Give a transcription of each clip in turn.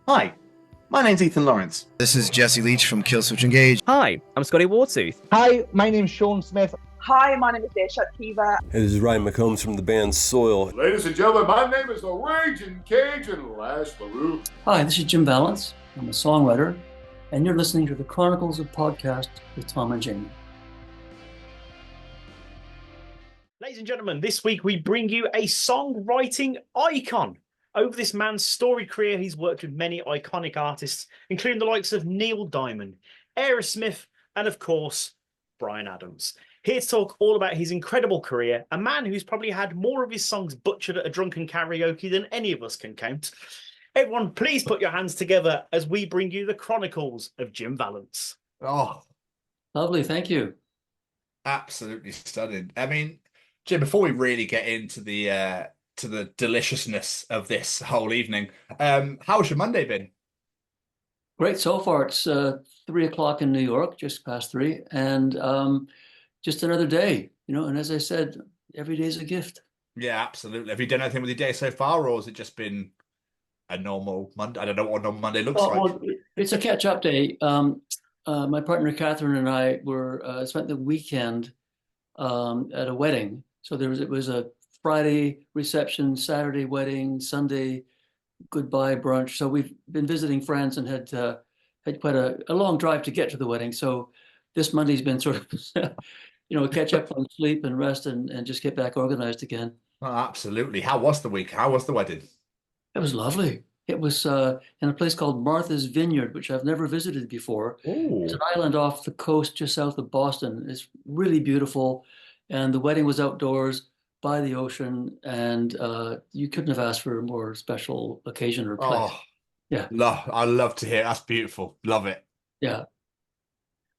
Hi, my name's Ethan Lawrence. This is Jesse Leach from Killswitch Engage. Hi, I'm Scotty Wartooth. Hi, my name's Sean Smith. Hi, my name is Desha Kiva. Hey, this is Ryan McCombs from the band Soil. Ladies and gentlemen, my name is the Raging Cajun Lash LaRue. Hi, this is Jim Vallance. I'm a songwriter, and you're listening to the Chronicles of Podcast with Tom and Jamie. Ladies and gentlemen, this week we bring you a songwriting icon. Over this man's storied career, he's worked with many iconic artists, including the likes of Neil Diamond, Aerosmith, and of course, Bryan Adams. Here to talk all about his incredible career, a man who's probably had more of his songs butchered at a drunken karaoke than any of us can count. Everyone, please put your hands together as we bring you the Chronicles of Jim Vallance. Oh, Lovely, thank you. absolutely stunning. I mean, Jim, before we really get into the deliciousness of this whole evening, how's your Monday been? Great so far. It's 3 o'clock in New York, just past 3, and just another day, and as I said, every day is a gift. Yeah, absolutely. Have you done anything with your day so far, or has it just been a normal Monday? I don't know what a normal Monday looks like. Well, it's a catch-up day. My partner Catherine and I were spent the weekend at a wedding. So it was a Friday reception, Saturday wedding, Sunday goodbye brunch. So we've been visiting friends and had quite a long drive to get to the wedding. So this Monday's been sort of catch up on sleep and rest and just get back organized again. Oh, absolutely. How was the week? How was the wedding? It was lovely. It was in a place called Martha's Vineyard, which I've never visited before. Ooh. It's an island off the coast just south of Boston. It's really beautiful. And the wedding was outdoors by the ocean. And you couldn't have asked for a more special occasion or place. Oh, Yeah. I love to hear it. That's beautiful. Love it. Yeah.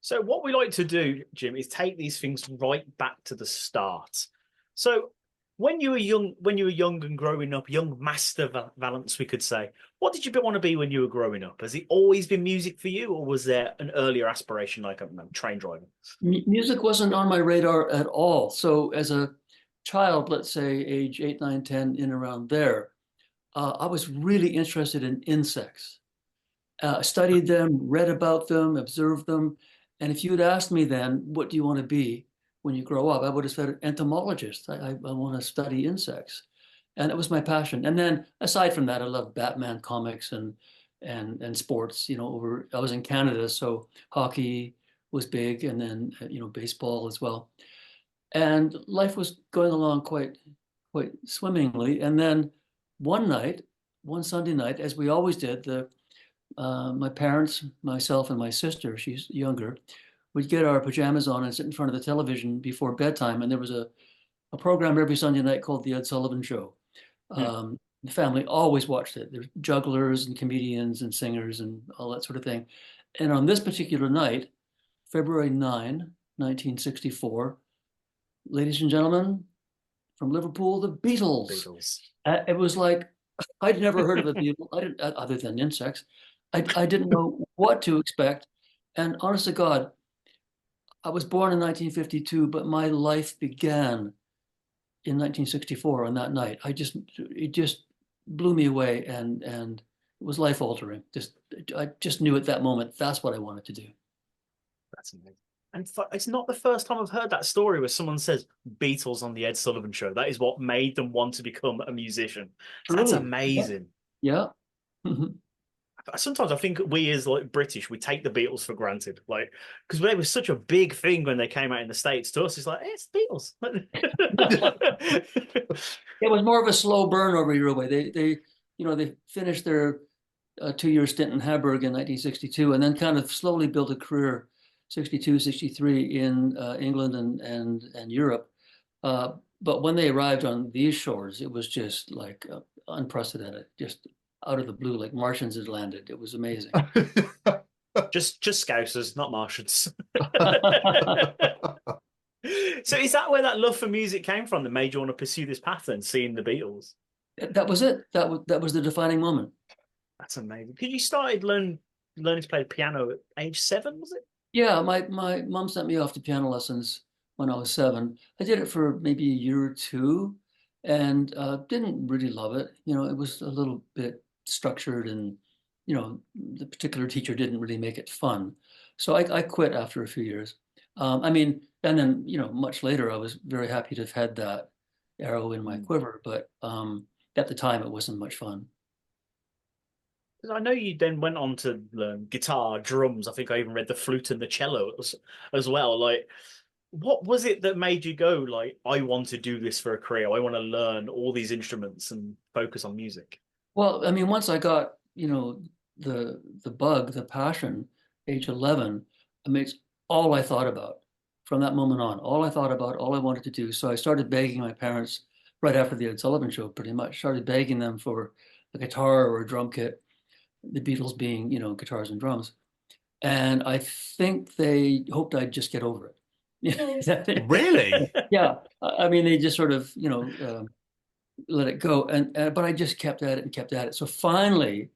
So what we like to do, Jim, is take these things right back to the start. So when you were young and growing up, young Master Vallance, we could say, what did you want to be when you were growing up? Has it always been music for you, or was there an earlier aspiration like train driving? Music wasn't on my radar at all. So as a child, let's say age 8, 9, 10, in around there, I was really interested in insects. Studied them, read about them, observed them. And if you had asked me then, what do you want to be when you grow up? I would have said entomologist. I want to study insects. And it was my passion. And then aside from that, I love Batman comics and sports. I was in Canada, so hockey was big, and then baseball as well. And life was going along quite swimmingly. And then one Sunday night, as we always did, my parents, myself, and my sister, she's younger, would get our pajamas on and sit in front of the television before bedtime. And there was a program every Sunday night called The Ed Sullivan Show. The family always watched it. There's jugglers and comedians and singers and all that sort of thing. And on this particular night, February 9, 1964, ladies and gentlemen, from Liverpool, the Beatles. It was like, I'd never heard of the Beatles, other than insects. I didn't know what to expect. And honest to God, I was born in 1952, but my life began in 1964 on that night. It just blew me away, and it was life altering. I just knew at that moment that's what I wanted to do. That's amazing. And it's not the first time I've heard that story where someone says Beatles on the Ed Sullivan Show. That is what made them want to become a musician. That's amazing. Yeah. Sometimes I think we as British, we take the Beatles for granted, because they were such a big thing when they came out in the States. To us, it's like, hey, it's the Beatles. It was more of a slow burn over Uruguay. They finished their 2-year stint in Hamburg in 1962, and then kind of slowly built a career, 62, 63 in England and Europe. But when they arrived on these shores, it was just like unprecedented, just out of the blue, like Martians had landed. It was amazing. just Scousers, not Martians. So is that where that love for music came from that made you want to pursue this path then, seeing the Beatles? That was it. That was the defining moment. That's amazing. Because you started learning to play the piano at age 7, was it? Yeah, my mom sent me off to piano lessons when I was 7. I did it for maybe a year or two and didn't really love it. It was a little bit structured and the particular teacher didn't really make it fun. So I quit after a few years. I mean, and then, much later, I was very happy to have had that arrow in my quiver, but at the time, it wasn't much fun. I know you then went on to learn guitar, drums. I think I even read the flute and the cello as well. Like, what was it that made you go, like, I want to do this for a career? I want to learn all these instruments and focus on music. Well, I mean, once I got, the bug, the passion, age 11, I mean, it's all I thought about from that moment on. All I thought about, all I wanted to do. So I started begging my parents right after the Ed Sullivan Show, pretty much. Started begging them for a guitar or a drum kit, the Beatles being, guitars and drums. And I think they hoped I'd just get over it. Really? Yeah. I mean, they just sort of, let it go. But I just kept at it and kept at it. So finally,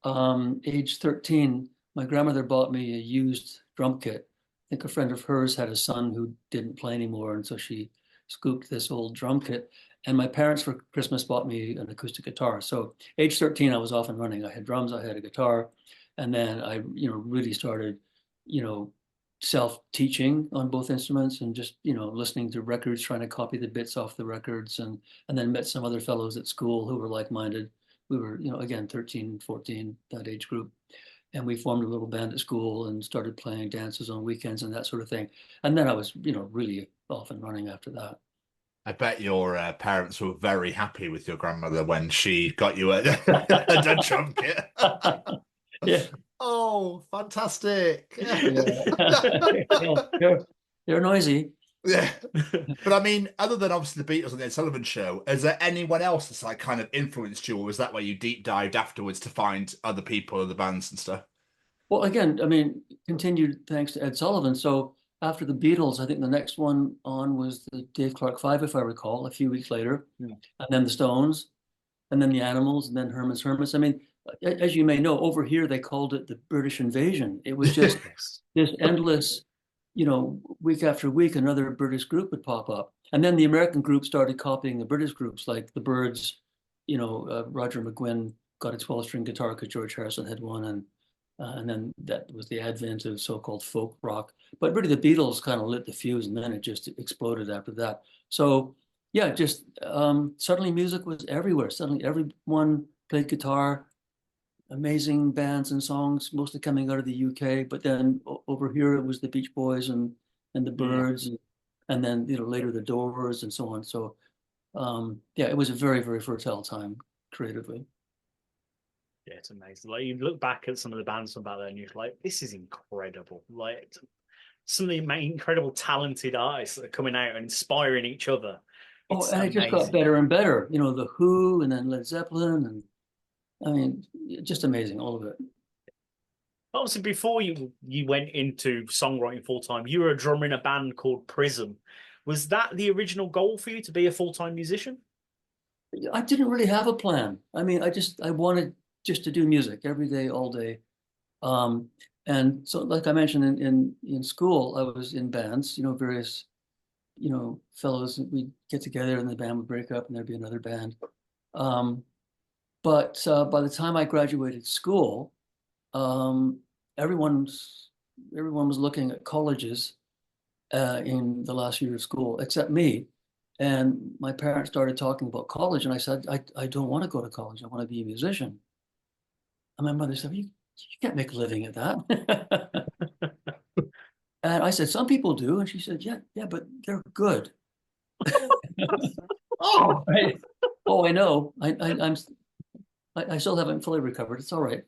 age 13, my grandmother bought me a used drum kit. I think a friend of hers had a son who didn't play anymore, and so she scooped this old drum kit. And my parents for Christmas bought me an acoustic guitar. So age 13, I was off and running. I had drums, I had a guitar, and then I, really started, self-teaching on both instruments and just, listening to records, trying to copy the bits off the records, and then met some other fellows at school who were like-minded. We were, again, 13, 14, that age group. And we formed a little band at school and started playing dances on weekends and that sort of thing. And then I was, really off and running after that. I bet your parents were very happy with your grandmother when she got you a drum kit. Yeah. Oh, fantastic. They're noisy. Yeah. But I mean, other than obviously the Beatles and the Ed Sullivan Show, is there anyone else that's like kind of influenced you, or was that where you deep dived afterwards to find other people, other bands and stuff? Well, again, I mean, continued thanks to Ed Sullivan. So after the Beatles, I think the next one on was the Dave Clark Five, if I recall, a few weeks later, and then the Stones, and then the Animals, and then Herman's Hermits. I mean, as you may know, over here they called it the British Invasion. It was just this endless, week after week, another British group would pop up. And then the American group started copying the British groups, like the Byrds, Roger McGuinn got a 12-string guitar because George Harrison had one. And then that was the advent of so-called folk rock. But really the Beatles kind of lit the fuse, and then it just exploded after that. So yeah, just suddenly music was everywhere. Suddenly everyone played guitar, amazing bands and songs, mostly coming out of the UK. But then over here it was the Beach Boys and the Byrds, and then later the Doors and so on. So yeah, it was a very, very fertile time creatively. Yeah, it's amazing. Like, you look back at some of the bands from back then, and you're like, this is incredible. Like, some of the incredible talented artists that are coming out and inspiring each other. It's and it just got better and better. The Who, and then Led Zeppelin, and I mean, just amazing, all of it. Obviously, before you went into songwriting full time, you were a drummer in a band called Prism. Was that the original goal for you, to be a full-time musician? I didn't really have a plan. I mean, I wanted just to do music every day, all day. And so, like I mentioned, in school, I was in bands, various, fellows. We'd get together and the band would break up and there'd be another band. But by the time I graduated school, everyone was looking at colleges in the last year of school, except me. And my parents started talking about college, and I said, I don't want to go to college. I want to be a musician. And my mother said, you can't make a living at that. And I said, some people do. And she said, yeah, but they're good. Oh, right. Oh, I know. I still haven't fully recovered. It's all right.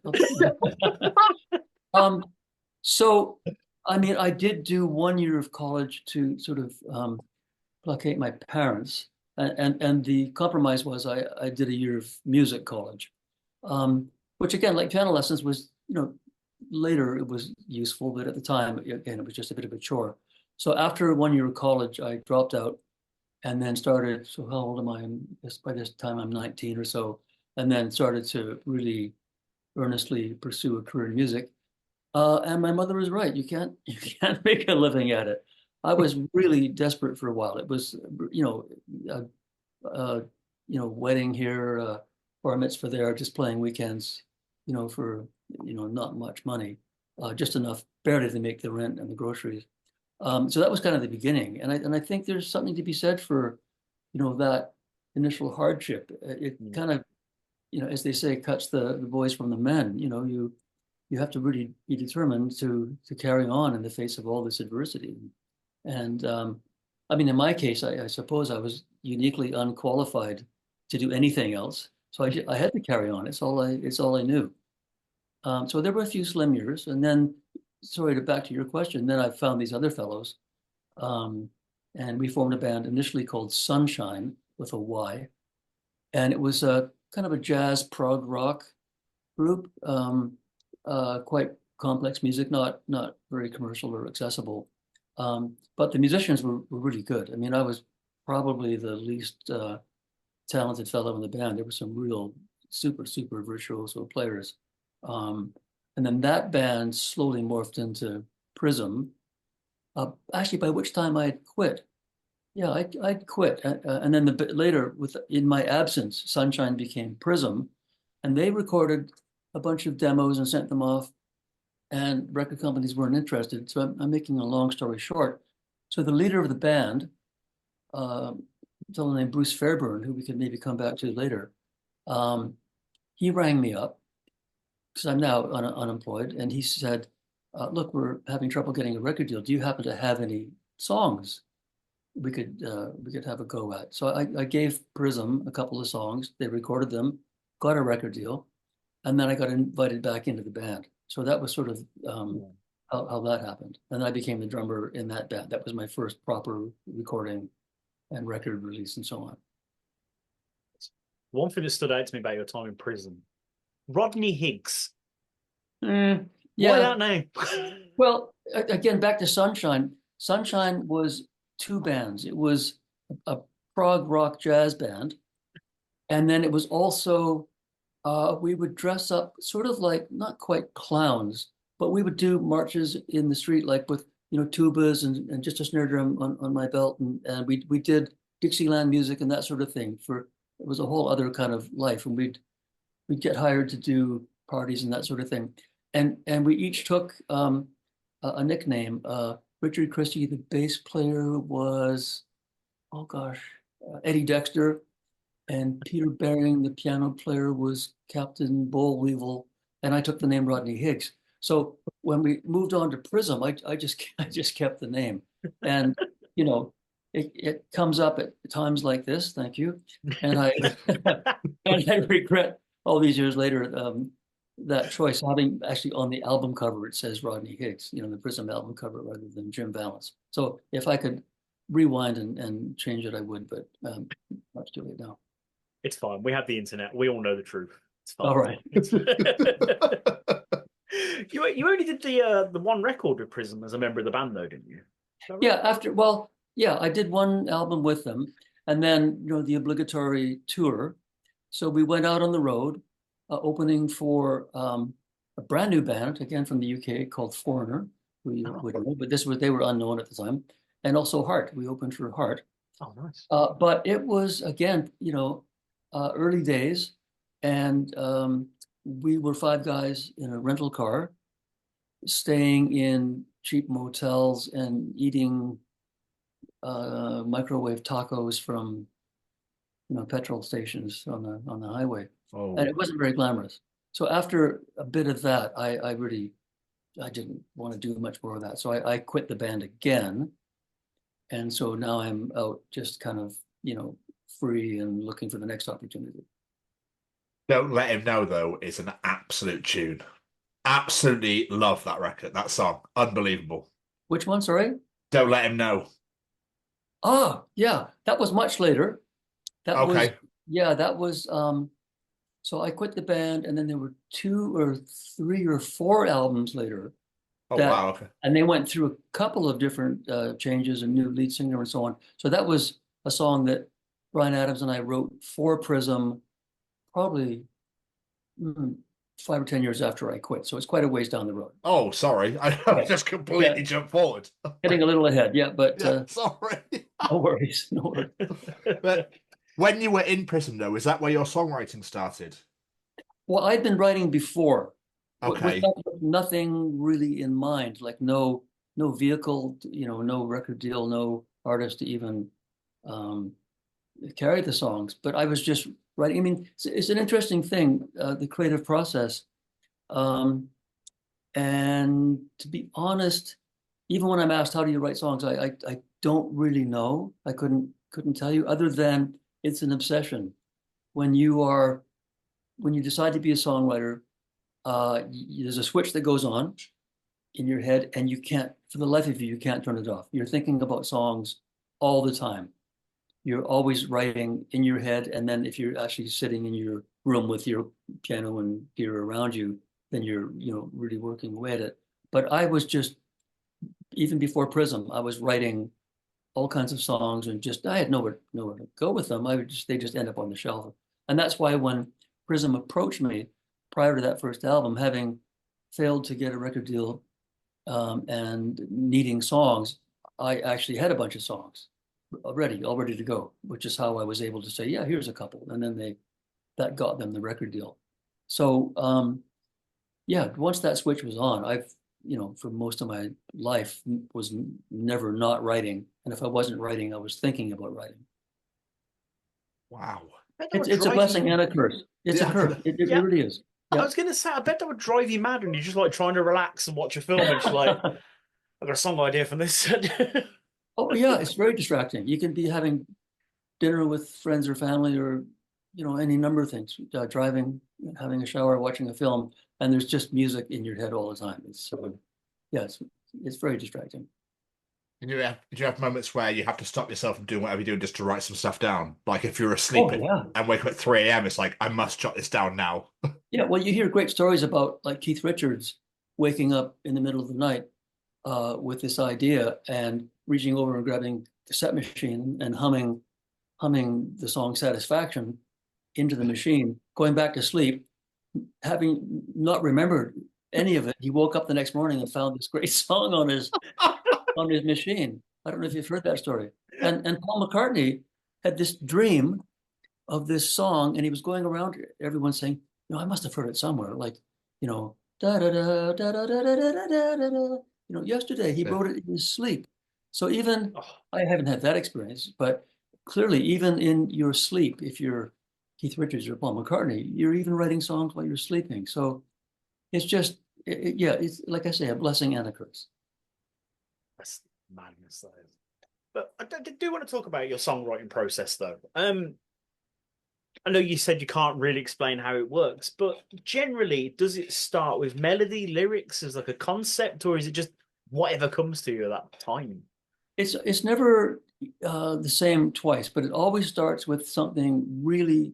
So, I mean, I did do 1 year of college to sort of placate my parents. And the compromise was I did a year of music college. Which again, like piano lessons was, later it was useful, but at the time, again, it was just a bit of a chore. So after 1 year of college, I dropped out and then started, so how old am I? By this time, I'm 19 or so, and then started to really earnestly pursue a career in music. And my mother was right. You can't make a living at it. I was really desperate for a while. It was, wedding here, bar mitzvah there, just playing weekends, for not much money, just enough barely to make the rent and the groceries. So that was kind of the beginning. And I think there's something to be said for, that initial hardship. It kind of, as they say, cuts the boys from the men. You have to really be determined to carry on in the face of all this adversity. And I mean, in my case, I suppose I was uniquely unqualified to do anything else. So I had to carry on. It's all I knew. So there were a few slim years, and then, sorry, to back to your question, then I found these other fellows, and we formed a band initially called Sunshine with a Y, and it was a kind of a jazz prog rock group, quite complex music, not very commercial or accessible, but the musicians were really good. I mean, I was probably the least talented fellow in the band. There were some real super virtuoso players. And then that band slowly morphed into Prism, actually, by which time I had quit. Yeah, I'd quit. And then later, in my absence, Sunshine became Prism, and they recorded a bunch of demos and sent them off, and record companies weren't interested. So I'm making a long story short. So the leader of the band, a fellow named Bruce Fairburn, who we could maybe come back to later, he rang me up, because I'm now unemployed, and he said, look, we're having trouble getting a record deal. Do you happen to have any songs we could have a go at? So I gave Prism a couple of songs. They recorded them, got a record deal, and then I got invited back into the band. So that was sort of how that happened. And I became the drummer in that band. That was my first proper recording and record release and so on. One thing that stood out to me about your time in Prism, Rodney Higgs. Yeah. Why that name? Well, again, back to Sunshine. Sunshine was two bands. It was a prog rock jazz band, and then it was also we would dress up sort of like, not quite clowns, but we would do marches in the street, like with tubas and just a snare drum on my belt, and we did Dixieland music and that sort of thing. It was a whole other kind of life, and we'd get hired to do parties and that sort of thing. And we each took a nickname. Richard Christie, the bass player, was, oh gosh, Eddie Dexter. And Peter Baring, the piano player, was Captain Boll Weevil. And I took the name Rodney Higgs. So when we moved on to Prism, I just kept the name. And, it comes up at times like this, thank you. And I and I regret all these years later that choice, having actually on the album cover it says Rodney Higgs, the Prism album cover, rather than Jim Vallance. So if I could rewind and change it, I would, but much too late now. It's fine. We have the internet. We all know the truth. It's fine. All right. You only did the one record with Prism as a member of the band, though, didn't you? Yeah, I did one album with them, and then the obligatory tour. So we went out on the road, opening for a brand new band, again from the UK, called Foreigner, who you would know, but they were unknown at the time, and also Heart. We opened for Heart. Oh, nice. But it was, again, early days, and we were 5 guys in a rental car, staying in cheap motels and eating microwave tacos from petrol stations on the highway. Oh. And it wasn't very glamorous. So after a bit of that, I didn't want to do much more of that. So I quit the band again. And so now I'm out just kind of, free and looking for the next opportunity. Don't Let Him Know, though, is an absolute tune. Absolutely love that record, that song. Unbelievable. Which one, sorry? Don't Let Him Know. Ah, yeah, that was much later. Okay. That was so I quit the band, and then there were 2 or 3 or 4 albums later. Oh, wow, okay. And they went through a couple of different changes, and new lead singer and so on. So that was a song that Bryan Adams and I wrote for Prism probably 5 or 10 years after I quit. So it's quite a ways down the road. Oh, sorry. I just completely jumped forward. Getting a little ahead, but sorry. No worries. No worries. But when you were in Prism, though, is that where your songwriting started? Well, I'd been writing before. Okay. nothing really in mind, like no vehicle, no record deal, no artist to even um, carry the songs. But I was just writing. I mean, it's an interesting thing, the creative process. Um, and to be honest, even when I'm asked how do you write songs, I don't really know. I couldn't tell you, other than it's an obsession. When you decide to be a songwriter, there's a switch that goes on in your head, and you can't, for the life of you, you can't turn it off. You're thinking about songs all the time. You're always writing in your head, and then if you're actually sitting in your room with your piano and gear around you, then you're, really working away at it. But I was just, even before Prism, I was writing all kinds of songs, and just I had nowhere to go with them. They just end up on the shelf. And that's why when Prism approached me prior to that first album, having failed to get a record deal, and needing songs, I actually had a bunch of songs all ready to go, which is how I was able to say, yeah, here's a couple. And then that got them the record deal. So yeah, once that switch was on, I've, for most of my life was never not writing. And if I wasn't writing, I was thinking about writing. Wow. It's a blessing and a curse. It's a curse. It really is. I was going to say, I bet that would drive you mad when you're just like trying to relax and watch a film and just like, I've got a song idea from this. Oh yeah, it's very distracting. You can be having dinner with friends or family, or any number of things. Driving, having a shower, watching a film, and there's just music in your head all the time. It's very distracting. And do you have moments where you have to stop yourself from doing whatever you're doing just to write some stuff down? Like if you're asleep and wake up at 3 a.m., it's like, I must jot this down now. Yeah, well, you hear great stories about like Keith Richards waking up in the middle of the night with this idea and reaching over and grabbing the cassette machine and humming the song Satisfaction into the machine, going back to sleep, having not remembered any of it. He woke up the next morning and found this great song on his machine. I don't know if you've heard that story. And Paul McCartney had this dream of this song, and he was going around everyone saying, I must have heard it somewhere, like, da da da da da da da da da. Yesterday he wrote it in his sleep. So even I haven't had that experience, but clearly, even in your sleep, if you're Keith Richards or Paul McCartney, you're even writing songs while you're sleeping. So it's just, it's like I say, a blessing and a curse. That's madness, that is. But I do want to talk about your songwriting process, though. I know you said you can't really explain how it works, but generally, does it start with melody, lyrics as like a concept, or is it just whatever comes to you at that time? It's never the same twice, but it always starts with something really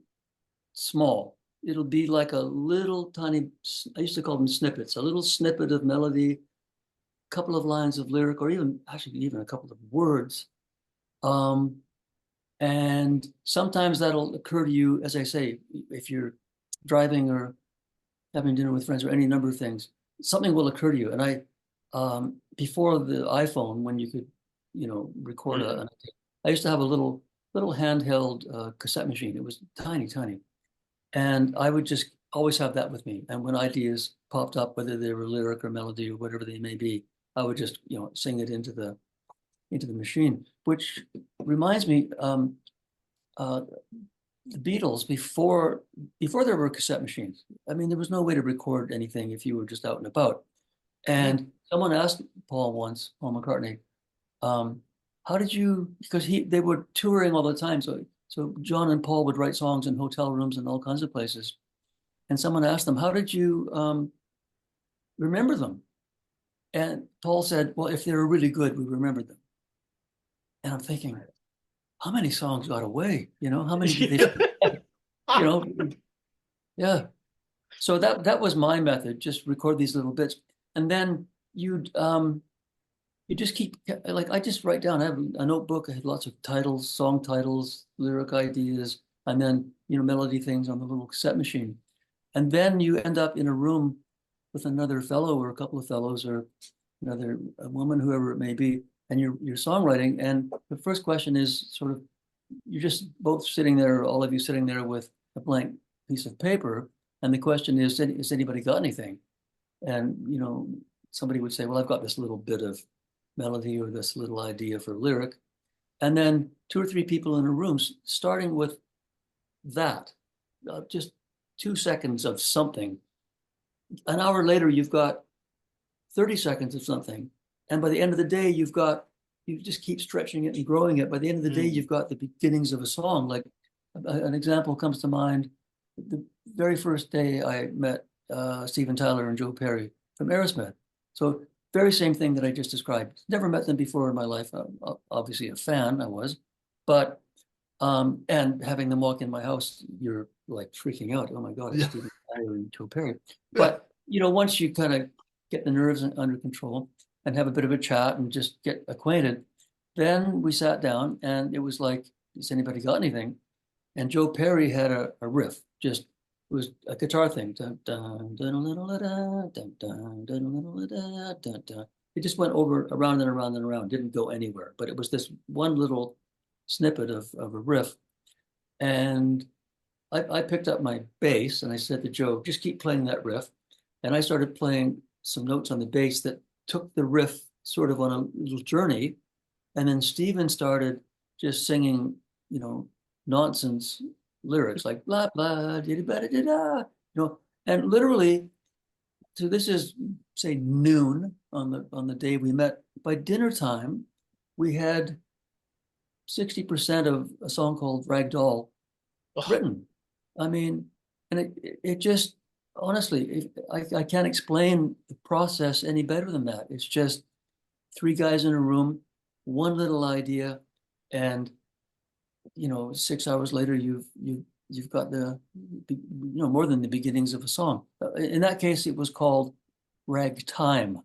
small. It'll be like a little tiny, I used to call them snippets, a little snippet of melody, a couple of lines of lyric, or even a couple of words. And sometimes that'll occur to you, as I say, if you're driving or having dinner with friends or any number of things, something will occur to you. And before the iPhone, when you could, record I used to have a little handheld cassette machine. It was tiny, tiny. And I would just always have that with me. And when ideas popped up, whether they were lyric or melody or whatever they may be, I would just, sing it into the machine, which reminds me, the Beatles, before there were cassette machines, I mean, there was no way to record anything if you were just out and about. And someone asked Paul McCartney, how did you, because they were touring all the time. So John and Paul would write songs in hotel rooms and all kinds of places. And someone asked them, how did you remember them? And Paul said, well, if they were really good, we remembered them. And I'm thinking, how many songs got away? How many did they, yeah. So that was my method, just record these little bits. And then you just keep, like, I just write down, I have a notebook, I had lots of titles, song titles, lyric ideas, and then, melody things on the little cassette machine. And then you end up in a room with another fellow or a couple of fellows or a woman, whoever it may be, and you're songwriting. And the first question is sort of, you're just both sitting there, all of you sitting there with a blank piece of paper. And the question is, has anybody got anything? And, somebody would say, well, I've got this little bit of melody or this little idea for lyric. And then 2 or 3 people in a room, starting with that, just 2 seconds of something. An hour later, you've got 30 seconds of something. And by the end of the day, you just keep stretching it and growing it. By the end of the day, you've got the beginnings of a song. Like an example comes to mind. The very first day I met Steven Tyler and Joe Perry from Aerosmith. So very same thing that I just described. Never met them before in my life. I'm obviously a fan, I was. But, and having them walk in my house, you're like freaking out. Oh my God, it's Steven Tyler and Joe Perry. But, once you kind of get the nerves under control and have a bit of a chat and just get acquainted, then we sat down and it was like, has anybody got anything? And Joe Perry had a riff, just it was a guitar thing. Dun, dun, dun, dun, dun, dun, dun, dun, dun, dun, dun, dun. It just went over around and around and around, didn't go anywhere. But it was this one little snippet of a riff. And I picked up my bass and I said to Joe, just keep playing that riff. And I started playing some notes on the bass that took the riff sort of on a little journey. And then Steven started just singing, nonsense lyrics like blah blah diddy da da, and literally, so this is say noon on the day we met. By dinner time, we had 60% of a song called Ragdoll written. I mean, and it just honestly, I can't explain the process any better than that. It's just 3 guys in a room, one little idea, and 6 hours later, you've got the more than the beginnings of a song. In that case, it was called Ragtime. It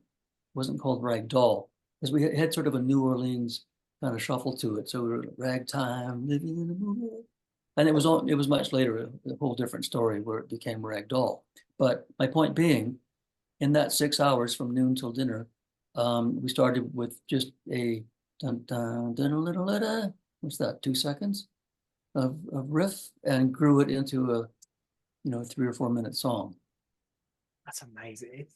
wasn't called Ragdoll, because we had sort of a New Orleans kind of shuffle to it. So we were Ragtime, living in a movie. And it was much later, a whole different story where it became Ragdoll. But my point being, in that 6 hours from noon till dinner, we started with just a dun dun dun a little da. What's that? 2 seconds of riff, and grew it into a 3 or 4 minute song. That's amazing.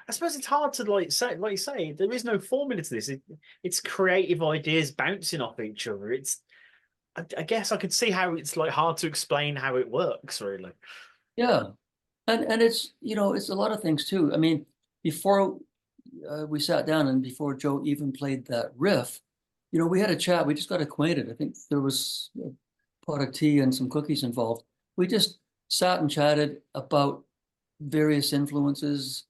I suppose it's hard to like you say, there is no formula to this. It's creative ideas bouncing off each other. I guess I could see how it's like hard to explain how it works, really. Yeah, and it's it's a lot of things too. I mean, before we sat down and before Joe even played that riff, we had a chat. We just got acquainted. I think there was a pot of tea and some cookies involved. We just sat and chatted about various influences.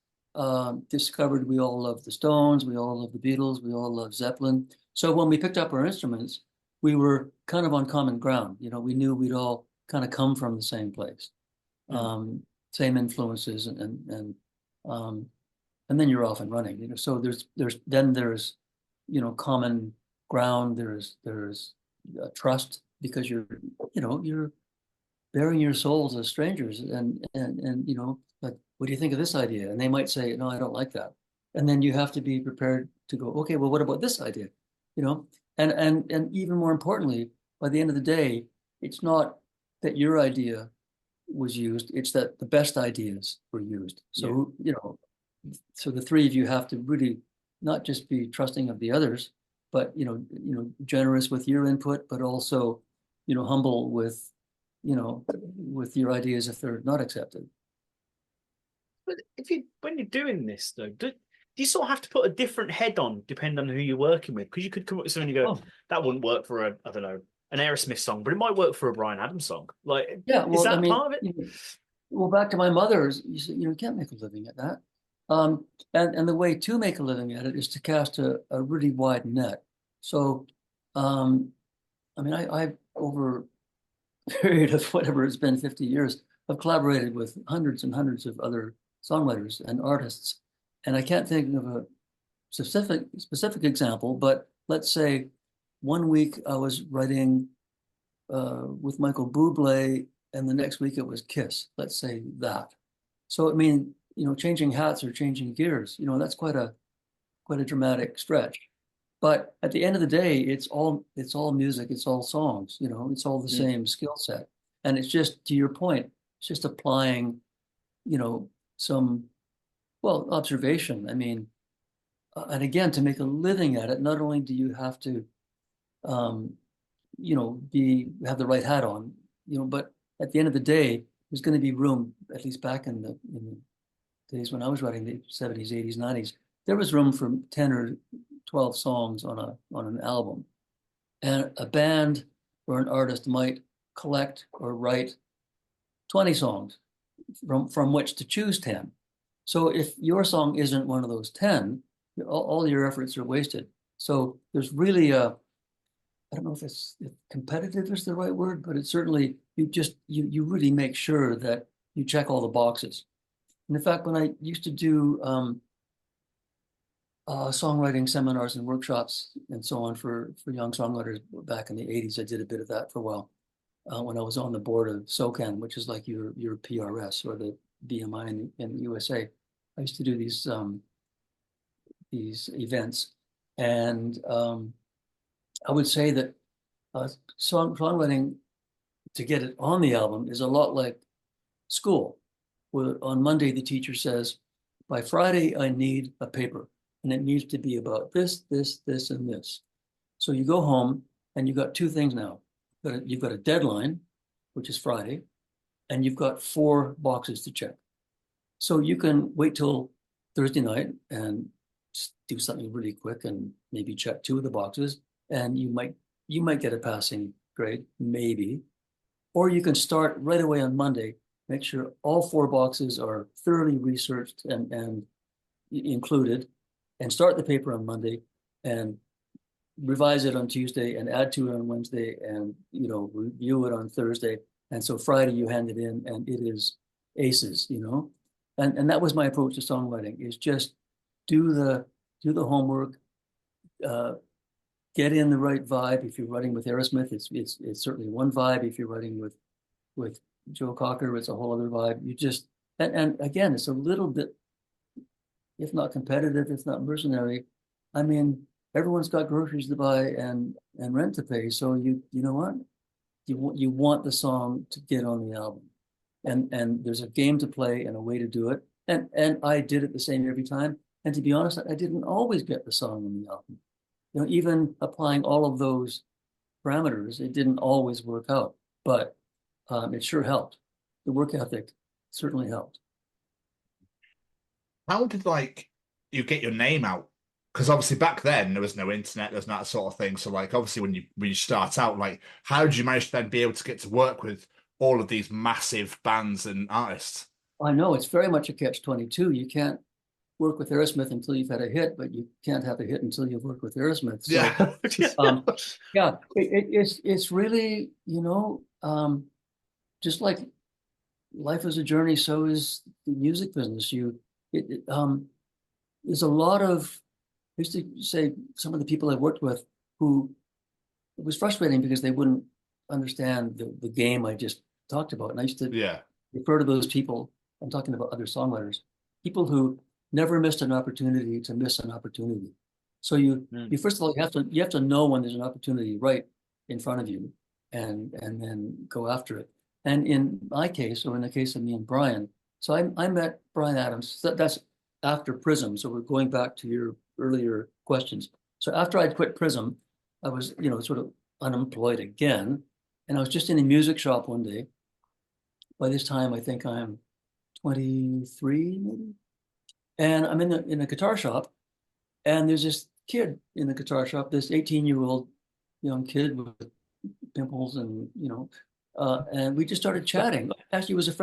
Discovered we all love the Stones, we all love the Beatles, we all love Zeppelin. So when we picked up our instruments, we were kind of on common ground. We knew we'd all kind of come from the same place, same influences, and then you're off and running. So there's common ground. There's trust, because you're bearing your souls as strangers, and like, what do you think of this idea? And they might say, no, I don't like that. And then you have to be prepared to go, okay, well, what about this idea? And even more importantly, by the end of the day, it's not that your idea was used, it's that the best ideas were used. So, so the 3 of you have to really not just be trusting of the others, but generous with your input, but also humble with with your ideas if they're not accepted. But when you're doing this though, do you sort of have to put a different head on depending on who you're working with? Because you could come up with something and you go, that wouldn't work for an Aerosmith song, but it might work for a Bryan Adams song. Like, yeah, well, is that part of it? Well, back to my mother's, you can't make a living at that. And the way to make a living at it is to cast a really wide net. So, I over a period of whatever it's been, 50 years, I've collaborated with hundreds and hundreds of other songwriters and artists. And I can't think of a specific example, but let's say one week I was writing with Michael Bublé, and the next week it was Kiss. Let's say that. So changing hats or changing gears, that's quite a dramatic stretch. But at the end of the day, it's all music, it's all songs, it's all the same skill set. And it's just, to your point, it's just applying, some Well, observation. I mean, and again, to make a living at it, not only do you have to, um, be have the right hat on, but at the end of the day, there's going to be room, at least back in the days when I was writing the 70s, 80s, 90s, there was room for 10 or 12 songs on an album. And a band or an artist might collect or write 20 songs from which to choose 10. So if your song isn't one of those 10, all your efforts are wasted. So there's really I don't know if competitive is the right word, but it's certainly, you really make sure that you check all the boxes. And in fact, when I used to do songwriting seminars and workshops and so on for young songwriters back in the 80s, I did a bit of that for a while when I was on the board of SOCAN, which is like your PRS or the BMI in the USA. I used to do these events, and I would say that songwriting to get it on the album is a lot like school, where on Monday the teacher says, by Friday I need a paper, and it needs to be about this, this, this, and this. So you go home and you've got two things now. You've got a deadline, which is Friday, and you've got 4 boxes to check. So you can wait till Thursday night and do something really quick and maybe check 2 of the boxes, and you might get a passing grade, maybe. Or you can start right away on Monday, make sure all 4 boxes are thoroughly researched and included, and start the paper on Monday and revise it on Tuesday and add to it on Wednesday and review it on Thursday. And so Friday you hand it in and it is aces, And that was my approach to songwriting, is just do the homework, get in the right vibe. If you're writing with Aerosmith, it's certainly one vibe. If you're writing with Joe Cocker, it's a whole other vibe. You just and again, it's a little bit, if not competitive, if not mercenary. I mean, everyone's got groceries to buy and rent to pay. So you know what? You want the song to get on the album. And there's a game to play and a way to do it. And I did it the same every time. And to be honest, I didn't always get the song on the album. Even applying all of those parameters, it didn't always work out, but it sure helped. The work ethic certainly helped. How did you get your name out? Because obviously back then there was no internet, there's that sort of thing. So obviously when you start out, how did you manage to then be able to get to work with all of these massive bands and artists? I know it's very much a catch-22. You can't work with Aerosmith until you've had a hit, but you can't have a hit until you've worked with Aerosmith. So, yeah, it's really, just like life is a journey, so is the music business. There's a lot of, I used to say, some of the people I worked with who, it was frustrating because they wouldn't understand the game I just talked about. And I used to refer to those people, I'm talking about other songwriters, people who never missed an opportunity to miss an opportunity. So you first of all, you have to know when there's an opportunity right in front of you and then go after it. And in my case, or in the case of me and Bryan, so I met Bryan Adams. That's after Prism. So we're going back to your earlier questions. So after I'd quit Prism, I was, sort of unemployed again. And I was just in a music shop one day. By this time, I think I'm 23, maybe. And I'm in a guitar shop, and there's this kid in the guitar shop, this 18-year-old young kid with pimples and we just started chatting. Actually, it was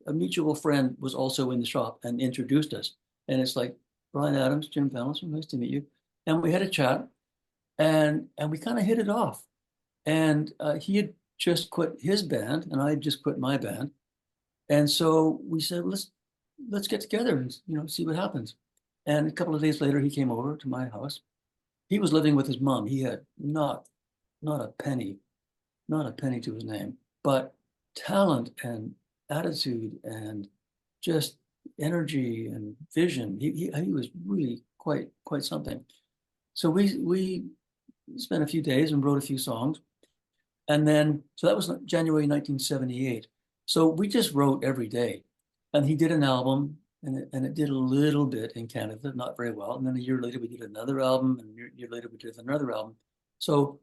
a mutual friend was also in the shop and introduced us. And it's like, Bryan Adams, Jim Vallance, nice to meet you. And we had a chat, and we kind of hit it off. And he had just quit his band, and I had just quit my band. And so we said, let's get together and see what happens. And a couple of days later, he came over to my house. He was living with his mom. He had not a penny to his name, but talent and attitude and just energy and vision. He was really quite something. So we spent a few days and wrote a few songs. And then, so that was January 1978. So we just wrote every day. And he did an album and it did a little bit in Canada, not very well. And then a year later, we did another album, and a year later, we did another album. So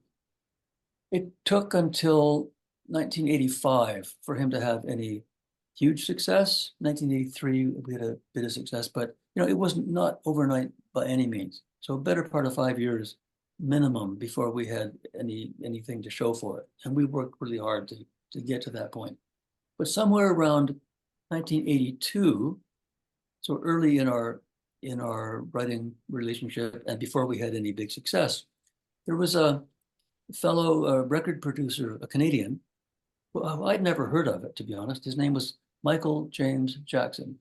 it took until 1985 for him to have any huge success. 1983, we had a bit of success, but it was not overnight by any means. So a better part of 5 years minimum before we had anything to show for it. And we worked really hard to get to that point. But somewhere around 1982, so early in our writing relationship and before we had any big success, there was a fellow record producer, a Canadian, who I'd never heard of it, to be honest. His name was Michael James Jackson.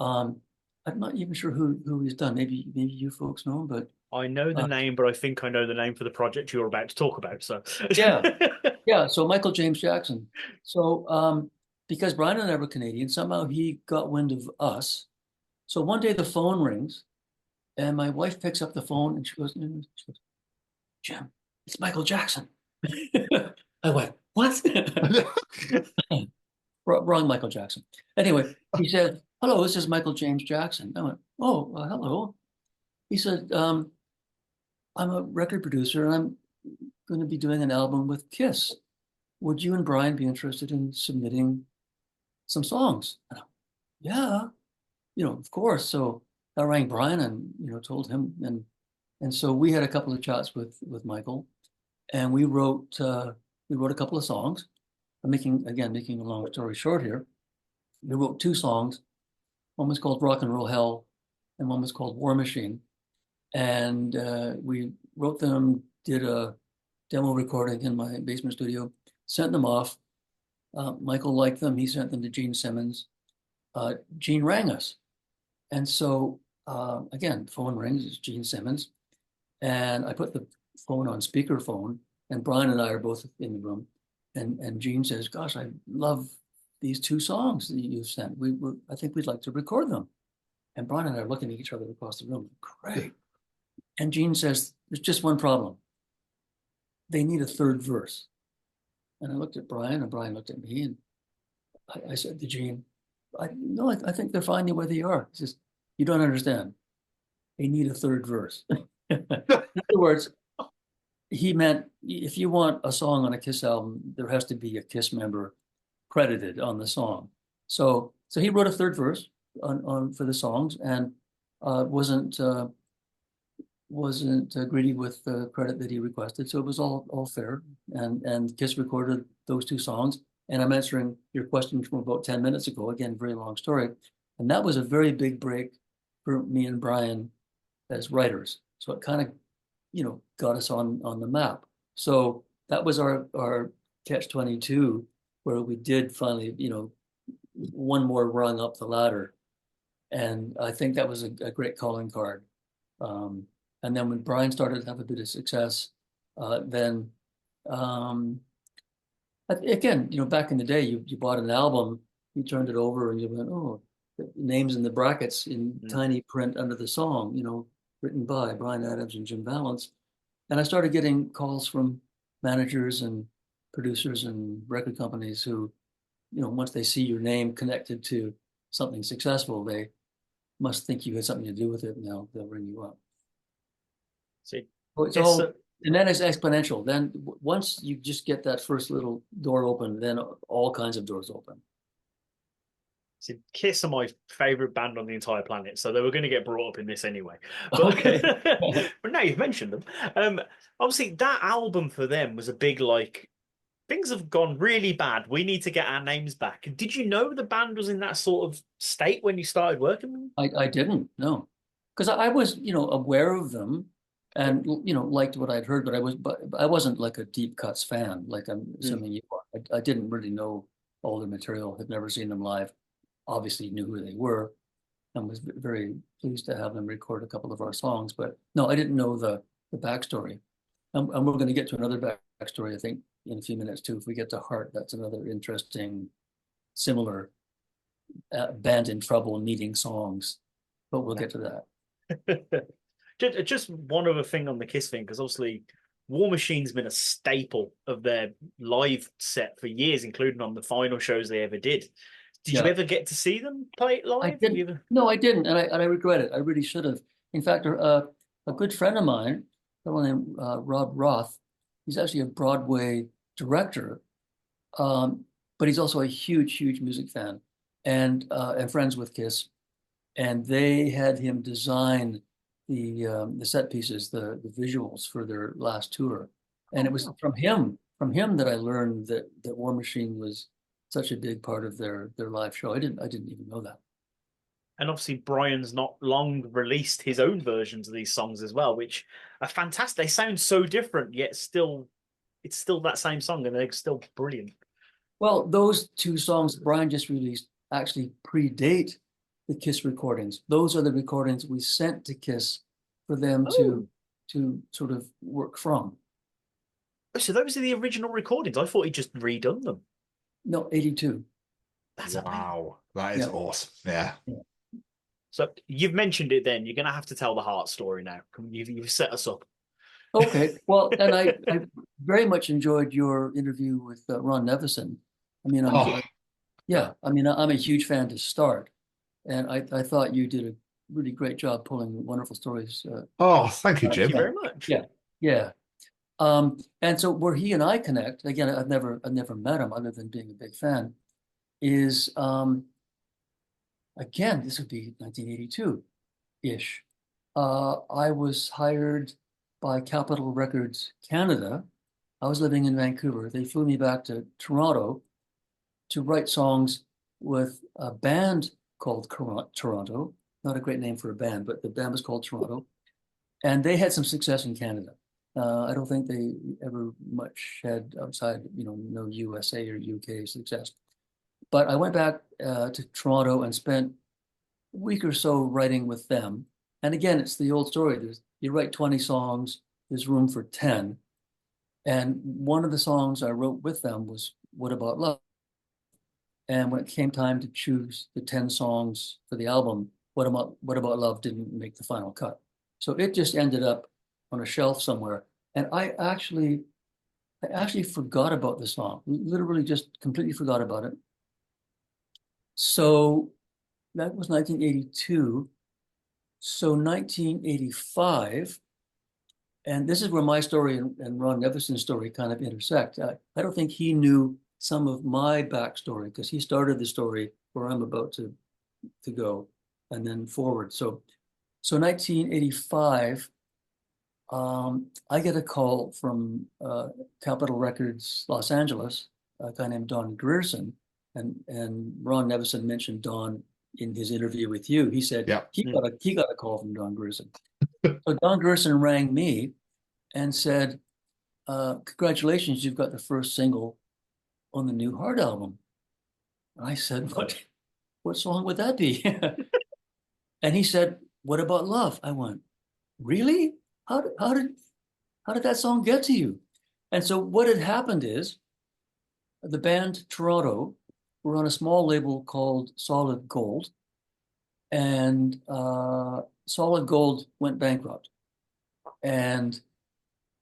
I'm not even sure who he's done. Maybe you folks know him, but I know the name, but I think I know the name for the project you're about to talk about. So yeah. So Michael James Jackson. So because Bryan and I were Canadian, somehow he got wind of us. So one day the phone rings, and my wife picks up the phone, and she goes, "Jim, it's Michael Jackson." I went, "What?" Wrong Michael Jackson. Anyway, he said, "Hello, this is Michael James Jackson." I went, "Oh, hello." He said, "I'm a record producer, and I'm going to be doing an album with Kiss. Would you and Bryan be interested in submitting some songs?" And yeah, of course. So I rang Bryan and told him, and so we had a couple of chats with Michael, and we wrote a couple of songs. I'm making a long story short here. We wrote 2 songs. One was called Rock and Roll Hell, and one was called War Machine. And we wrote them, did a demo recording in my basement studio, sent them off. Michael liked them. He sent them to Gene Simmons. Gene rang us. And so, again, phone rings, it's Gene Simmons. And I put the phone on speakerphone, and Bryan and I are both in the room. And Gene says, "Gosh, I love these 2 songs that you've sent. I think we'd like to record them." And Bryan and I are looking at each other across the room. Great. And Gene says, "There's just one problem. They need a 3rd verse." And I looked at Bryan, and Bryan looked at me, and I said to Gene, I think they're fine the way they are." He says, "You don't understand. They need a 3rd verse." In other words, he meant if you want a song on a Kiss album, there has to be a Kiss member credited on the song. So he wrote a 3rd verse on for the songs, and wasn't greedy with the credit that he requested. So it was all fair. And Kiss recorded those 2 songs. And I'm answering your question from about 10 minutes ago. Again, very long story. And that was a very big break for me and Bryan as writers. So it kind of, got us on the map. So that was our catch-22, where we did finally, one more rung up the ladder. And I think that was a great calling card. And then when Bryan started to have a bit of success, then again, back in the day, you bought an album, you turned it over, and you went, "Oh, the names in the brackets in tiny print under the song, written by Bryan Adams and Jim Vallance." And I started getting calls from managers and producers and record companies who, once they see your name connected to something successful, they must think you had something to do with it, and they'll ring you up. See, so it's all, and then it's exponential. Then once you just get that first little door open, then all kinds of doors open. See, Kiss are my favorite band on the entire planet, so they were going to get brought up in this anyway. But, Okay. But now you've mentioned them. Obviously, that album for them was a big, things have gone really bad. We need to get our names back. Did you know the band was in that sort of state when you started working? I didn't, no. Because I was, aware of them and, liked what I'd heard, but I wasn't like a Deep Cuts fan, like I'm assuming you are. I didn't really know all the material, had never seen them live. Obviously knew who they were, and was very pleased to have them record a couple of our songs. But no, I didn't know the backstory. And we're going to get to another backstory, I think, in a few minutes too. If we get to Heart, that's another interesting, similar band in trouble needing songs. But we'll get to that. Just one other thing on the Kiss thing, because obviously War Machine's been a staple of their live set for years, including on the final shows they ever did. Did you ever get to see them play it live? I didn't. No, I didn't, and I regret it. I really should have. In fact, a good friend of mine, someone named Rob Roth, he's actually a Broadway director, but he's also a huge music fan, and friends with Kiss, and they had him design the set pieces, the visuals for their last tour, and it was from him that I learned that War Machine was such a big part of their live show. I didn't even know that. And obviously, Brian's not long released his own versions of these songs as well, which are fantastic. They sound so different, yet it's still that same song, and they're still brilliant. Well, those two songs that Brian just released actually predate the Kiss recordings. Those are the recordings we sent to Kiss for them to sort of work from. So those are the original recordings. I thought he'd just redone them. No, 82. That's wow. That is awesome. Yeah. So you've mentioned it then. You're going to have to tell the Heart story now. You've set us up. Okay. Well, and I very much enjoyed your interview with Ron Nevison. I mean, I'm a huge fan to start. And I thought you did a really great job pulling wonderful stories. Thank you, Jim. Thank you very much. Yeah. And so where he and I connect, again, I've never met him other than being a big fan, is again, this would be 1982-ish. I was hired by Capitol Records Canada. I was living in Vancouver. They flew me back to Toronto to write songs with a band called Toronto. Not a great name for a band, but the band was called Toronto. And they had some success in Canada. I don't think they ever much had outside, no USA or UK success. But I went back to Toronto and spent a week or so writing with them. And again, it's the old story. You write 20 songs, there's room for 10. And one of the songs I wrote with them was What About Love? And when it came time to choose the 10 songs for the album, What About Love didn't make the final cut. So it just ended up on a shelf somewhere. And I actually forgot about the song, literally just completely forgot about it. So that was 1982. So 1985, and this is where my story and Ron Nevison's story kind of intersect. I don't think he knew some of my backstory because he started the story where I'm about to go and then forward. So 1985, I get a call from Capitol Records Los Angeles, a guy named Don Grierson, and Ron Nevison mentioned Don in his interview with you. He said he got a call from Don Grierson. So Don Grierson rang me and said, "Congratulations, you've got the first single on the new Heart album." And I said, "What song would that be?" And he said, "What About Love?" I went, "Really? How did that song get to you?" And so what had happened is the band Toronto were on a small label called Solid Gold, and Solid Gold went bankrupt. And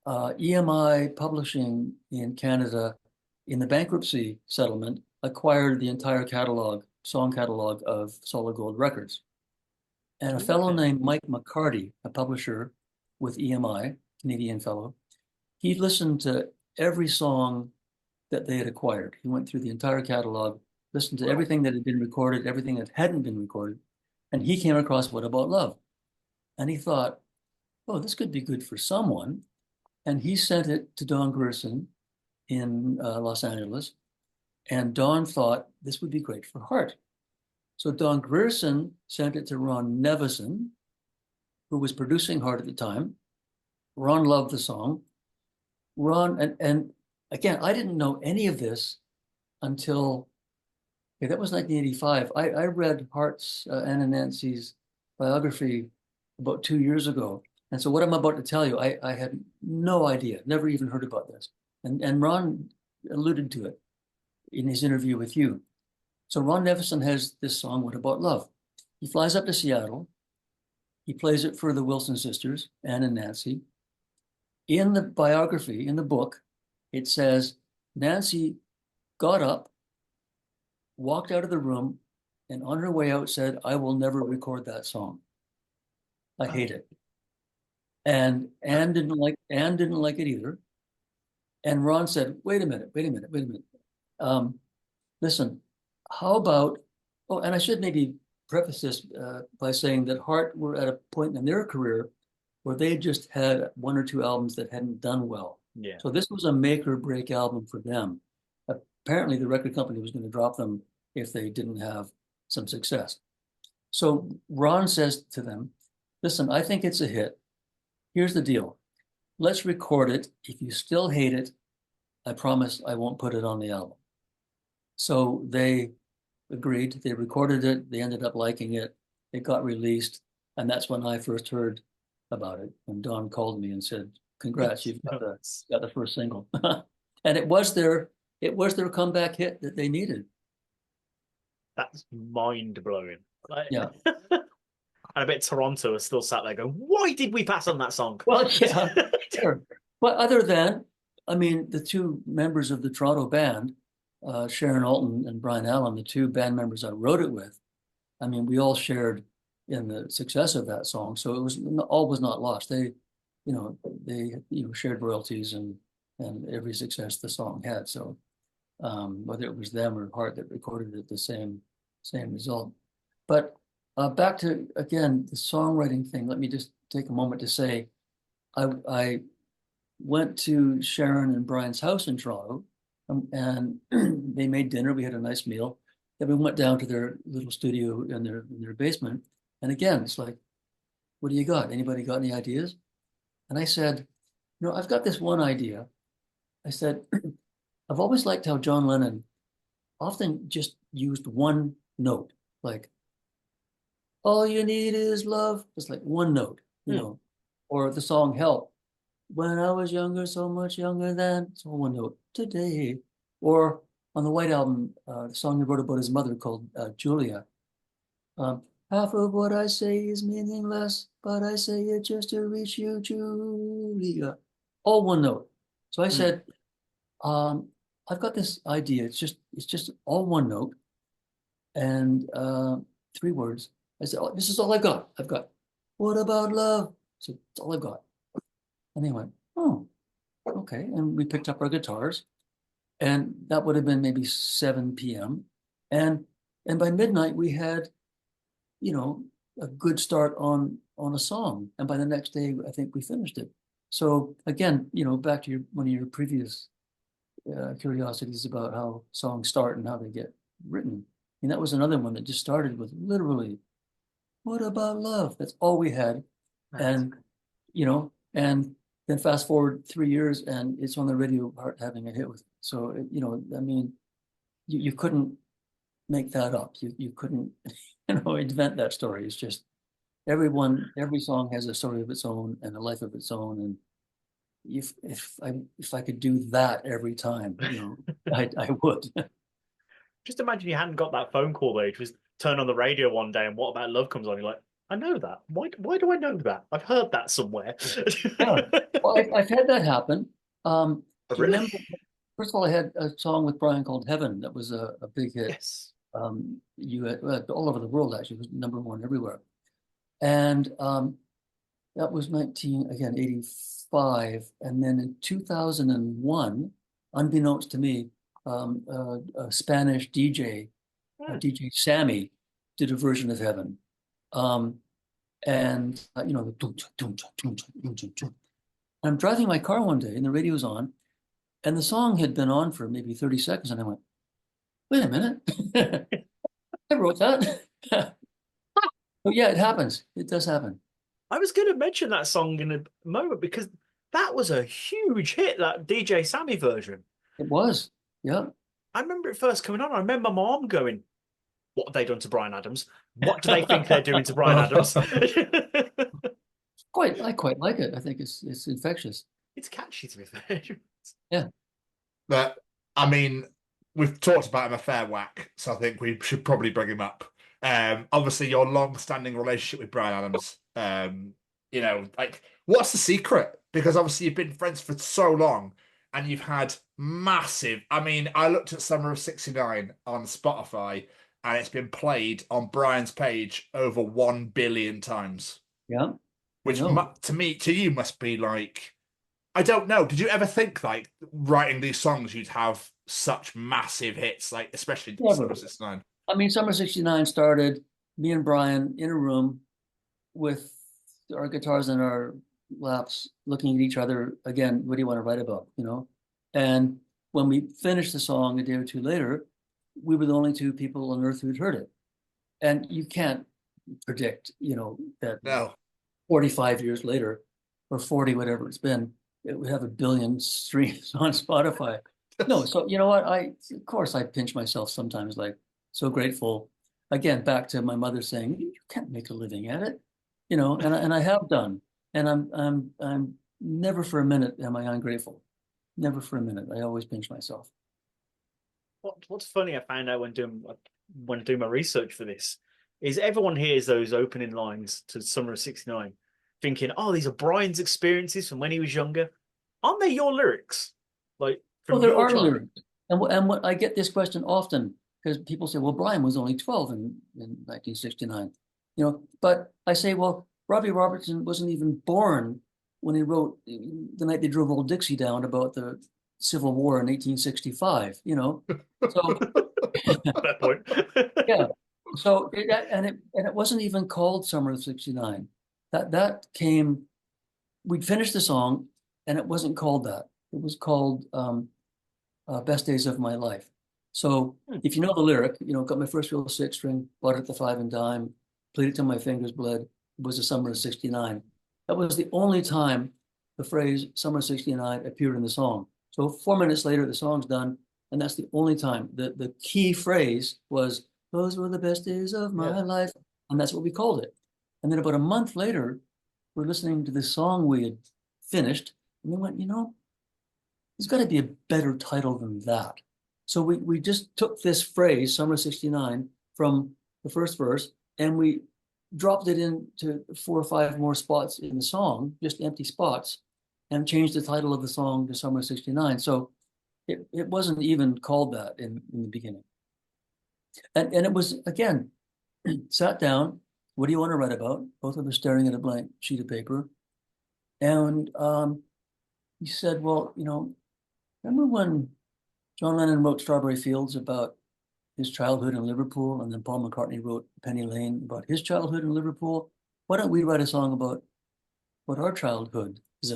EMI Publishing in Canada, in the bankruptcy settlement, acquired the entire song catalog of Solid Gold Records. And a fellow named Mike McCarty, a publisher with EMI, Canadian fellow, he listened to every song that they had acquired. He went through the entire catalog, listened to everything that had been recorded, everything that hadn't been recorded, and he came across What About Love? And he thought, oh, this could be good for someone. And he sent it to Don Grierson in Los Angeles. And Don thought this would be great for Heart. So Don Grierson sent it to Ron Nevison, who was producing Heart at the time. Ron loved the song. Ron, and again, I didn't know any of this until, that was 1985. I read Heart's, Anna Nancy's biography about 2 years ago. And so what I'm about to tell you, I had no idea, never even heard about this. And Ron alluded to it in his interview with you. So Ron Nevison has this song, What About Love? He flies up to Seattle. He plays it for the Wilson sisters, Anne and Nancy. In the biography, in the book, it says Nancy got up, walked out of the room, and on her way out said, "I will never record that song. I hate it." And Anne didn't like it either. And Ron said, "Wait a minute, wait a minute, wait a minute. Listen, how about?" Oh, and I should maybe preface this by saying that Heart were at a point in their career where they just had one or two albums that hadn't done well. Yeah. So this was a make or break album for them. Apparently, the record company was going to drop them if they didn't have some success. So Ron says to them, "Listen, I think it's a hit. Here's the deal. Let's record it. If you still hate it, I promise I won't put it on the album." So they agreed. They recorded it. They ended up liking it. It got released. And that's when I first heard about it. When Don called me and said, "Congrats, you've got the first single." And it was their comeback hit that they needed. That's mind blowing. Yeah. And I bet Toronto is still sat there going, "Why did we pass on that song?" Well, yeah, sure. But other than, I mean, the two members of the Toronto band, Sharon Alton and Bryan Adams, the two band members I wrote it with, I mean, we all shared in the success of that song. So all was not lost. They shared royalties and every success the song had. So whether it was them or Hart that recorded it, the same result. But back to, again, the songwriting thing, let me just take a moment to say, I went to Sharon and Brian's house in Toronto, and they made dinner. We had a nice meal. Then we went down to their little studio in their basement. And again, it's like, "What do you got? Anybody got any ideas?" And I said, "I've got this one idea." I said, "I've always liked how John Lennon often just used one note, like, all you need is love." It's like one note, or the song Help. When I was younger, so much younger than, it's all one note, today. Or on the White Album, the song he wrote about his mother called Julia. Half of what I say is meaningless, but I say it just to reach you, Julia. All one note. So I said, I've got this idea. It's just all one note and 3 words. I said, "Oh, this is all I've got. I've got, what about love?" So it's all I've got. And they went, "Oh, okay." And we picked up our guitars, and that would have been maybe 7 p.m. And by midnight we had, a good start on a song. And by the next day, I think we finished it. So again, back to one of your previous curiosities about how songs start and how they get written. And that was another one that just started with literally, "What about love?" That's all we had. And, and then fast forward 3 years and it's on the radio, Heart having a hit with it. So, I mean, you couldn't make that up. You couldn't, invent that story. It's just every song has a story of its own and a life of its own. And if I could do that every time, I would. Just imagine you hadn't got that phone call where you just turn on the radio one day and "What About Love" comes on. You're like, "I know that. Why do I know that? I've heard that somewhere." Yeah. Well, I've had that happen. Oh, really? Remember, first of all, I had a song with Brian called "Heaven" that was a big hit. Yes. All over the world, actually. It was #1 everywhere. And that was 1985. And then in 2001, unbeknownst to me, a Spanish DJ, DJ Sammy, did a version of "Heaven." And I'm driving my car one day and the radio's on, and the song had been on for maybe 30 seconds, and I went, "Wait a minute, I wrote that." But yeah, it happens. It does happen. I was going to mention that song in a moment because that was a huge hit, that DJ Sammy version. It was, yeah. I remember it first coming on. I remember my mom going, "What have they done to Bryan Adams? What do they think they're doing to Bryan Adams?" I quite like it. I think it's infectious. It's catchy, to be fair. Yeah. But I mean, we've talked about him a fair whack, so I think we should probably bring him up. Obviously, your long-standing relationship with Bryan Adams. What's the secret? Because obviously you've been friends for so long. and you've had massive. I mean, I looked at Summer of '69 on Spotify, and it's been played on Brian's page over 1 billion times. Yeah. Which to you must be like, I don't know. Did you ever think like writing these songs you'd have such massive hits, like especially Summer of '69? I mean, Summer '69 started me and Brian in a room with our guitars in our laps, looking at each other. Again, what do you want to write about? And when we finished the song a day or two later, we were the only two people on earth who'd heard it. And you can't predict, that No. 45 years later, or 40, whatever it's been, it would have 1 billion streams on Spotify. No, so you know what? Of course I pinch myself sometimes, like so grateful. Again, back to my mother saying, "You can't make a living at it," and I have done, and I'm never for a minute am I ungrateful. Never for a minute. I always pinch myself. What's funny, I found out when doing my research for this, is everyone hears those opening lines to Summer of '69, thinking, "Oh, these are Brian's experiences from when he was younger." Aren't they your lyrics? Like, well, there are lyrics, and what I get this question often because people say, "Well, Brian was only 12 in 1969," But I say, "Well, Robbie Robertson wasn't even born when he wrote The Night They Drove Old Dixie Down about the Civil War in 1865." So that point. yeah. So it wasn't even called Summer of '69. That came. We'd finished the song, and it wasn't called that. It was called Best Days of My Life. So if you know the lyric, got my first real six string, bought it at the five and dime, played it till my fingers bled. It was the summer of '69. That was the only time the phrase Summer of '69 appeared in the song. So 4 minutes later, the song's done, and that's the only time. The key phrase was, "Those were the best days of my life," and that's what we called it. And then about a month later, we're listening to this song we had finished, and we went, there's got to be a better title than that. So we just took this phrase, Summer '69, from the first verse, and we dropped it into 4 or 5 more spots in the song, just empty spots, and changed the title of the song to Summer '69. So it wasn't even called that in the beginning. And it was, again, sat down, what do you want to write about? Both of us staring at a blank sheet of paper. And he said, "Well, remember when John Lennon wrote Strawberry Fields about his childhood in Liverpool, and then Paul McCartney wrote Penny Lane about his childhood in Liverpool? Why don't we write a song about what our childhood is,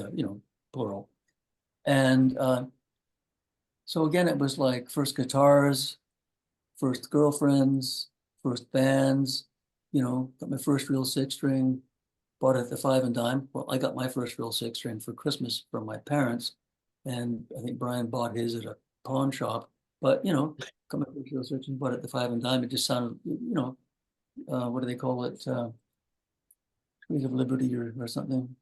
plural?" And so again, it was like first guitars, first girlfriends, first bands, got my first real six string, bought it at the five and dime. Well, I got my first real six string for Christmas from my parents, and I think Brian bought his at a pawn shop. But got my first real six string, bought it at the five and dime. It just sounded, what do they call it? Creative Liberty or something.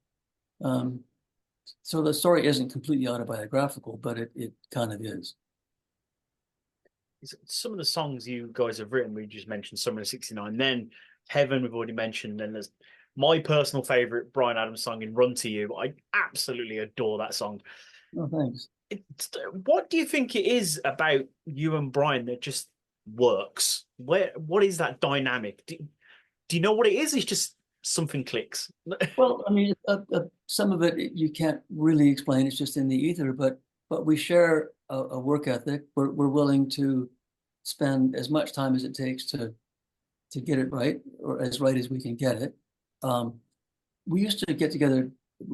So the story isn't completely autobiographical, but it kind of is. Some of the songs you guys have written, we just mentioned Summer of '69, then Heaven we've already mentioned, and there's my personal favorite Bryan Adams song in Run to You. I absolutely adore that song. Oh, thanks. What do you think it is about you and Brian that just works? What is that dynamic? Do you know what it is? It's just something clicks. Well, I mean, some of it you can't really explain. It's just in the ether. But we share a work ethic. We're willing to spend as much time as it takes to get it right, or as right as we can get it. We used to get together.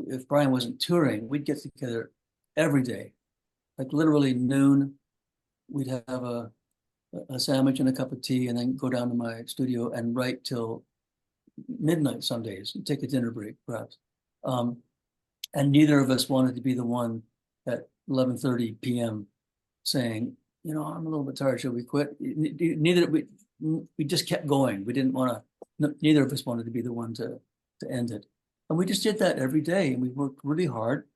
If Brian wasn't touring, we'd get together every day, like literally noon. We'd have a sandwich and a cup of tea, and then go down to my studio and write till midnight some days, take a dinner break perhaps. And neither of us wanted to be the one at 11:30 p.m. saying, "I'm a little bit tired, should we quit?" We just kept going. We didn't want to, neither of us wanted to be the one to end it. And we just did that every day, and we worked really hard,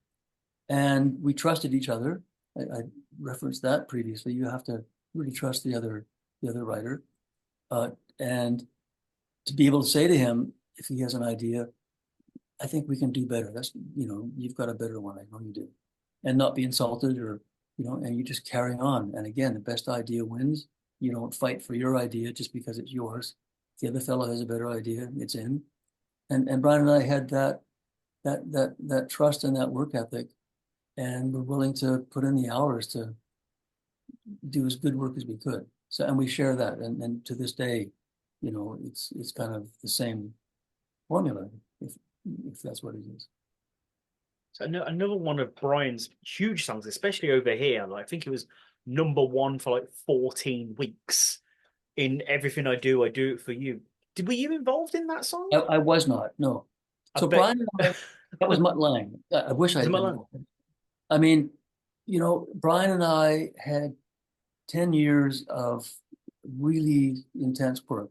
and we trusted each other. I referenced that previously. You have to really trust the other writer. And to be able to say to him, if he has an idea, "I think we can do better. That's, you've got a better one. I know you do." and not be insulted, or and you just carry on. And again, the best idea wins. You don't fight for your idea just because it's yours. If the other fellow has a better idea, it's in. And Bryan and I had that trust and that work ethic, and we're willing to put in the hours to do as good work as we could. So, and we share that, and to this day, it's kind of the same formula, if that's what it is. So another one of Bryan's huge songs, especially over here, like, I think it was #1 for like 14 weeks. In Everything I Do It For You. Were you involved in that song? I was not, no. So Bryan and I, that was Mutt Lange. I wish I had been. I mean, Bryan and I had 10 years of really intense work.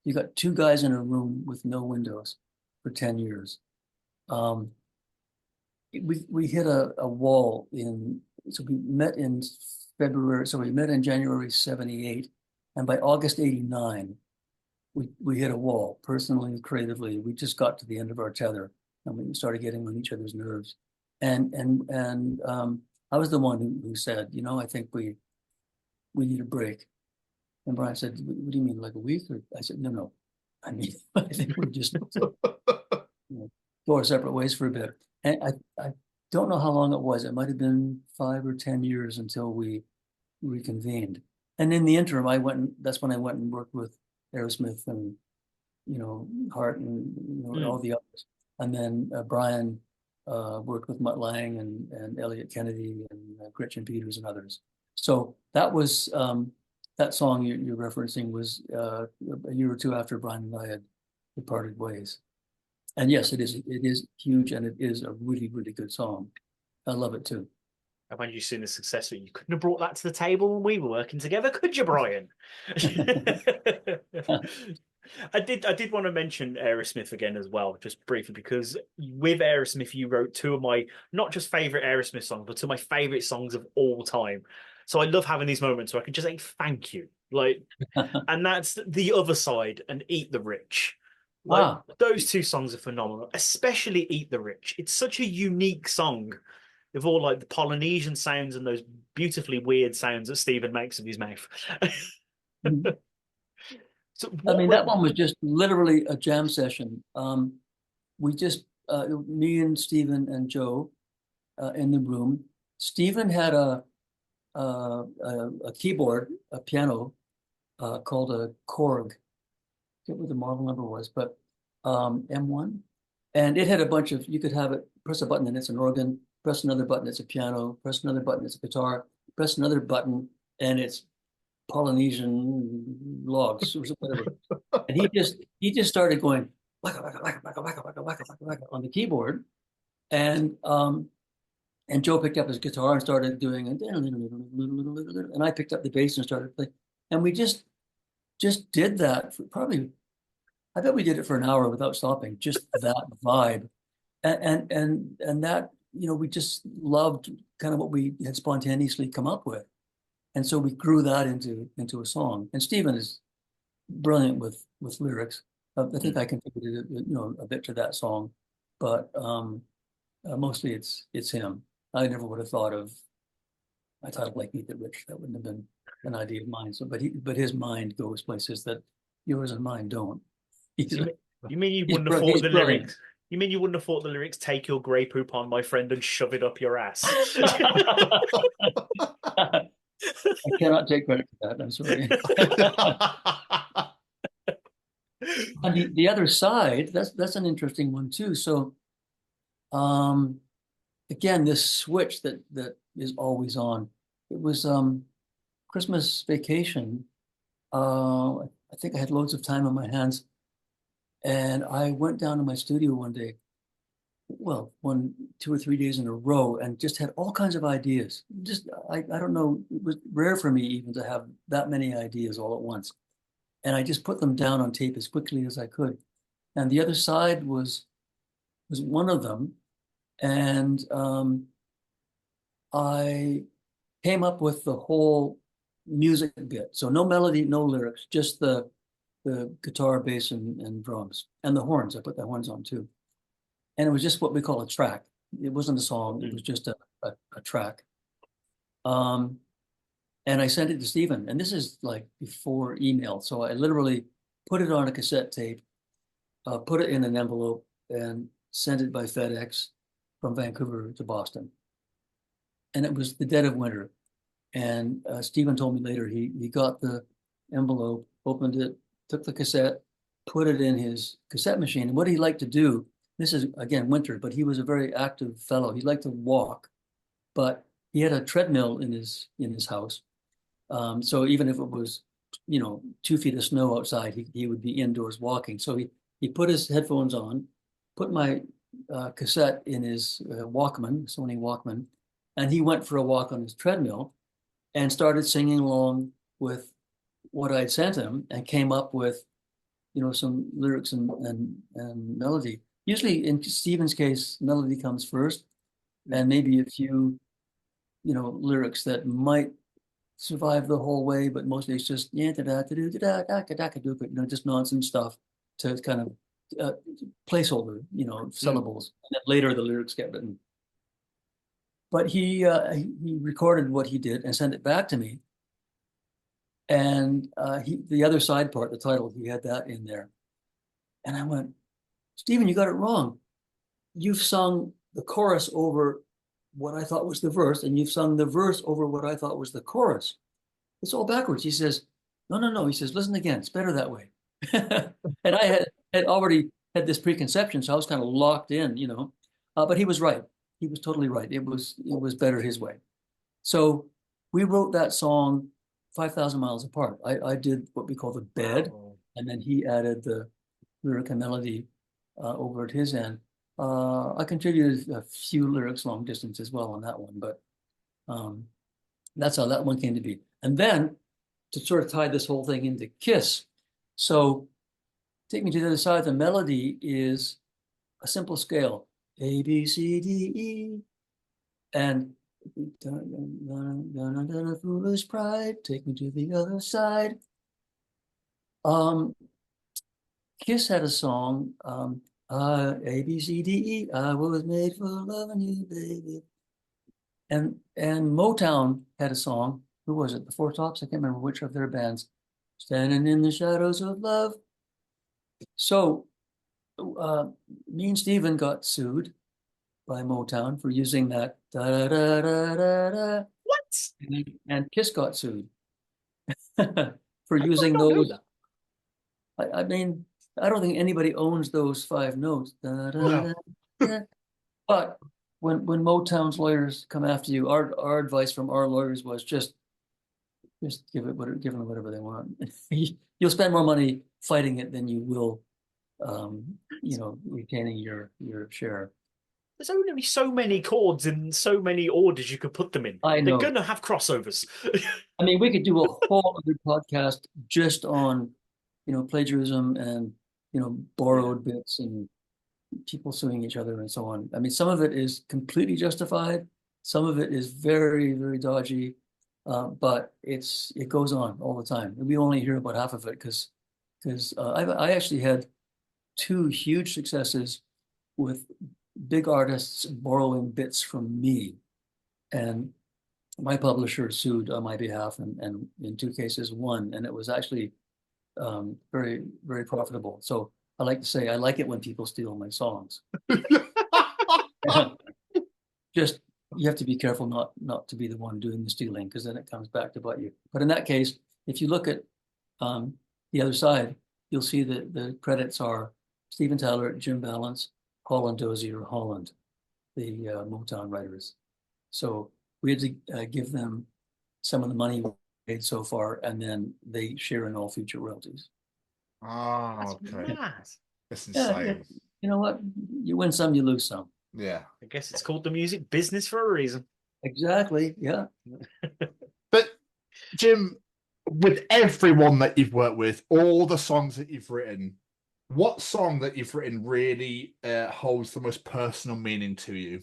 You got two guys in a room with no windows for 10 years. We hit a wall so we met in February, so we met in January 78, and by August 89, we hit a wall, personally, creatively. We just got to the end of our tether, and we started getting on each other's nerves. And I was the one who said, I think we need a break. And Bryan said, "What do you mean, like a week?" Or I said, "No. I mean, I think we just go our separate ways for a bit." And I don't know how long it was. It might have been 5 or 10 years until we reconvened. And in the interim, that's when I went and worked with Aerosmith and, Hart and all the others. And then Bryan worked with Mutt Lange and Elliot Kennedy and Gretchen Peters and others. So that was that song you're referencing was a year or two after Bryan and I had departed ways. And yes, it is huge, and it is a really, really good song. I love it too. And when you've seen the success of it, you couldn't have brought that to the table when we were working together, could you, Bryan? I did want to mention Aerosmith again as well, just briefly, because with Aerosmith, you wrote two of my not just favorite Aerosmith songs, but two of my favorite songs of all time. So I love having these moments where I can just say thank you, and that's The Other Side and Eat the Rich. Those two songs are phenomenal, especially Eat the Rich. It's such a unique song with all the Polynesian sounds and those beautifully weird sounds that Stephen makes of his mouth. So that one was just literally a jam session. We just, me and Stephen and Joe in the room. Stephen had a keyboard, a piano called a Korg. I forget what the model number was, but M1. And it had a bunch of, you could have it, press a button and it's an organ, press another button, it's a piano, press another button, it's a guitar, press another button, and it's Polynesian logs or whatever. And he just started going waka, waka, waka, waka, waka, waka, waka, waka, on the keyboard. And Joe picked up his guitar and started doing it. And I picked up the bass and started playing. And we just did that for probably, I bet we did it for an hour without stopping, just that vibe. And that, we just loved kind of what we had spontaneously come up with. And so we grew that into a song. And Stephen is brilliant with lyrics. I think I contributed, a bit to that song, but mostly it's him. I never would have thought of, I thought of Eat the Rich. That wouldn't have been an idea of mine. So, but his mind goes places that yours and mine don't. You mean you wouldn't have thought the lyrics? You mean you wouldn't have thought the lyrics, "Take your grey poop on, my friend, and shove it up your ass"? I cannot take credit for that. I'm sorry. And the other side, that's an interesting one too. So, again, this switch that is always on. It was Christmas vacation. I think I had loads of time on my hands, and I went down to my studio one day. Well, 2 or 3 days in a row, and just had all kinds of ideas. I don't know, it was rare for me even to have that many ideas all at once. And I just put them down on tape as quickly as I could. And The Other Side was one of them. And I came up with the whole music bit. So no melody, no lyrics, just the guitar, bass, and drums. And the horns, I put the horns on too. And it was just what we call a track. It wasn't a song. It was just a track. And I sent it to Stephen, and this is like before email. So I literally put it on a cassette tape, put it in an envelope, and sent it by FedEx from Vancouver to Boston. And it was the dead of winter. And Stephen told me later he got the envelope, opened it, took the cassette, put it in his cassette machine. And what he liked to do, this is again winter, but he was a very active fellow. He liked to walk, but he had a treadmill in his house. So even if it was, 2 feet of snow outside, he would be indoors walking. So he put his headphones on, put my cassette in his Sony Walkman, and he went for a walk on his treadmill and started singing along with what I'd sent him and came up with, some lyrics and melody. Usually in Stephen's case, melody comes first, and maybe a few, lyrics that might survive the whole way, but mostly it's just just nonsense stuff to kind of placeholder, syllables. And then later the lyrics get written. But he recorded what he did and sent it back to me. And the other side part, the title, he had that in there. And I went, Stephen, you got it wrong. You've sung the chorus over what I thought was the verse, and you've sung the verse over what I thought was the chorus. It's all backwards. He says, no. He says, listen again. It's better that way. And I had already had this preconception, so I was kind of locked in, But he was right. He was totally right. It was better his way. So we wrote that song 5,000 miles apart. I did what we call the bed, and then he added the lyric and melody over at his end. I contributed a few lyrics long distance as well on that one, but that's how that one came to be. And then to sort of tie this whole thing into Kiss. So Take Me to the Other Side, the melody is a simple scale, A, B, C, D, E, and dun, foolish pride, take me to the other side. Kiss had a song, A, B, C, D, E, I was made for loving you, baby. And Motown had a song, who was it? The Four Tops? I can't remember which of their bands. Standing in the shadows of love. So me and Stephen got sued by Motown for using that da-da-da-da-da-da. What? And Kiss got sued for using those. I mean, I don't think anybody owns those 5 notes. But when Motown's lawyers come after you, our advice from our lawyers was just give them whatever they want. You'll spend more money fighting it than you will, retaining your share. There's only so many chords and so many orders you could put them in. I know. They're going to have crossovers. I mean, we could do a whole other podcast just on, plagiarism and, borrowed bits and people suing each other and so on. I mean, some of it is completely justified. Some of it is very, very dodgy. But it goes on all the time. And we only hear about half of it because I actually had 2 huge successes with big artists borrowing bits from me, and my publisher sued on my behalf, and in 2 cases won, and it was actually very, very profitable. So I like to say I like it when people steal my songs. Just you have to be careful not to be the one doing the stealing, because then it comes back to bite you. But in that case, if you look at the other side, you'll see that the credits are Steven Tyler, Jim Vallance, Holland Dozier, Holland, the Motown writers. So we had to give them some of the money we paid so far, and then they share in all future royalties. Oh, okay. That's That's insane. Yeah. You know what? You win some, you lose some. Yeah. I guess it's called the music business for a reason. Exactly. Yeah. But Jim, with everyone that you've worked with, all the songs that you've written, what song that you've written really holds the most personal meaning to you?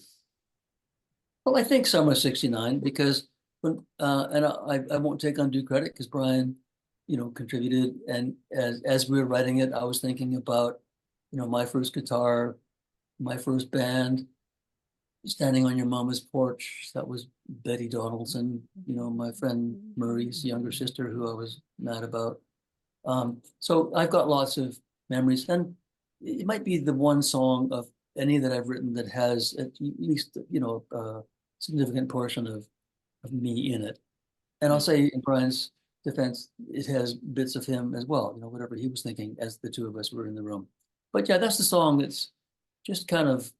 Well, I think Summer '69, because when and I won't take undue credit because Bryan, contributed, and as we were writing it, I was thinking about, my first guitar, my first band, Standing on Your Mama's Porch. That was Betty Donaldson, my friend Murray's younger sister, who I was mad about. So I've got lots of memories, and it might be the one song of any that I've written that has at least, a significant portion of me in it. And I'll say, in Brian's defense, it has bits of him as well, whatever he was thinking as the two of us were in the room. But yeah, that's the song that's just kind of,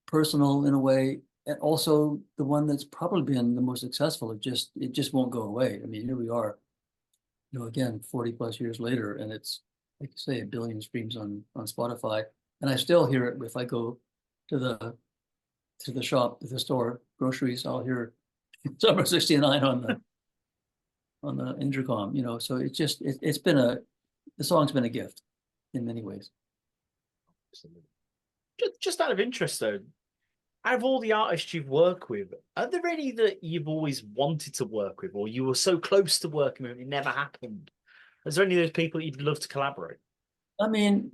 personal in a way, and also the one that's probably been the most successful. It just won't go away. I mean, here we are, again, 40 plus years later, and it's, like you say, 1 billion streams on Spotify. And I still hear it if I go to the shop, to the store, groceries, I'll hear Summer 69 on the intercom, so the song's been a gift in many ways. Just out of interest, though, out of all the artists you've worked with, are there any that you've always wanted to work with, or you were so close to working with and it never happened? Is there any of those people that you'd love to collaborate? I mean,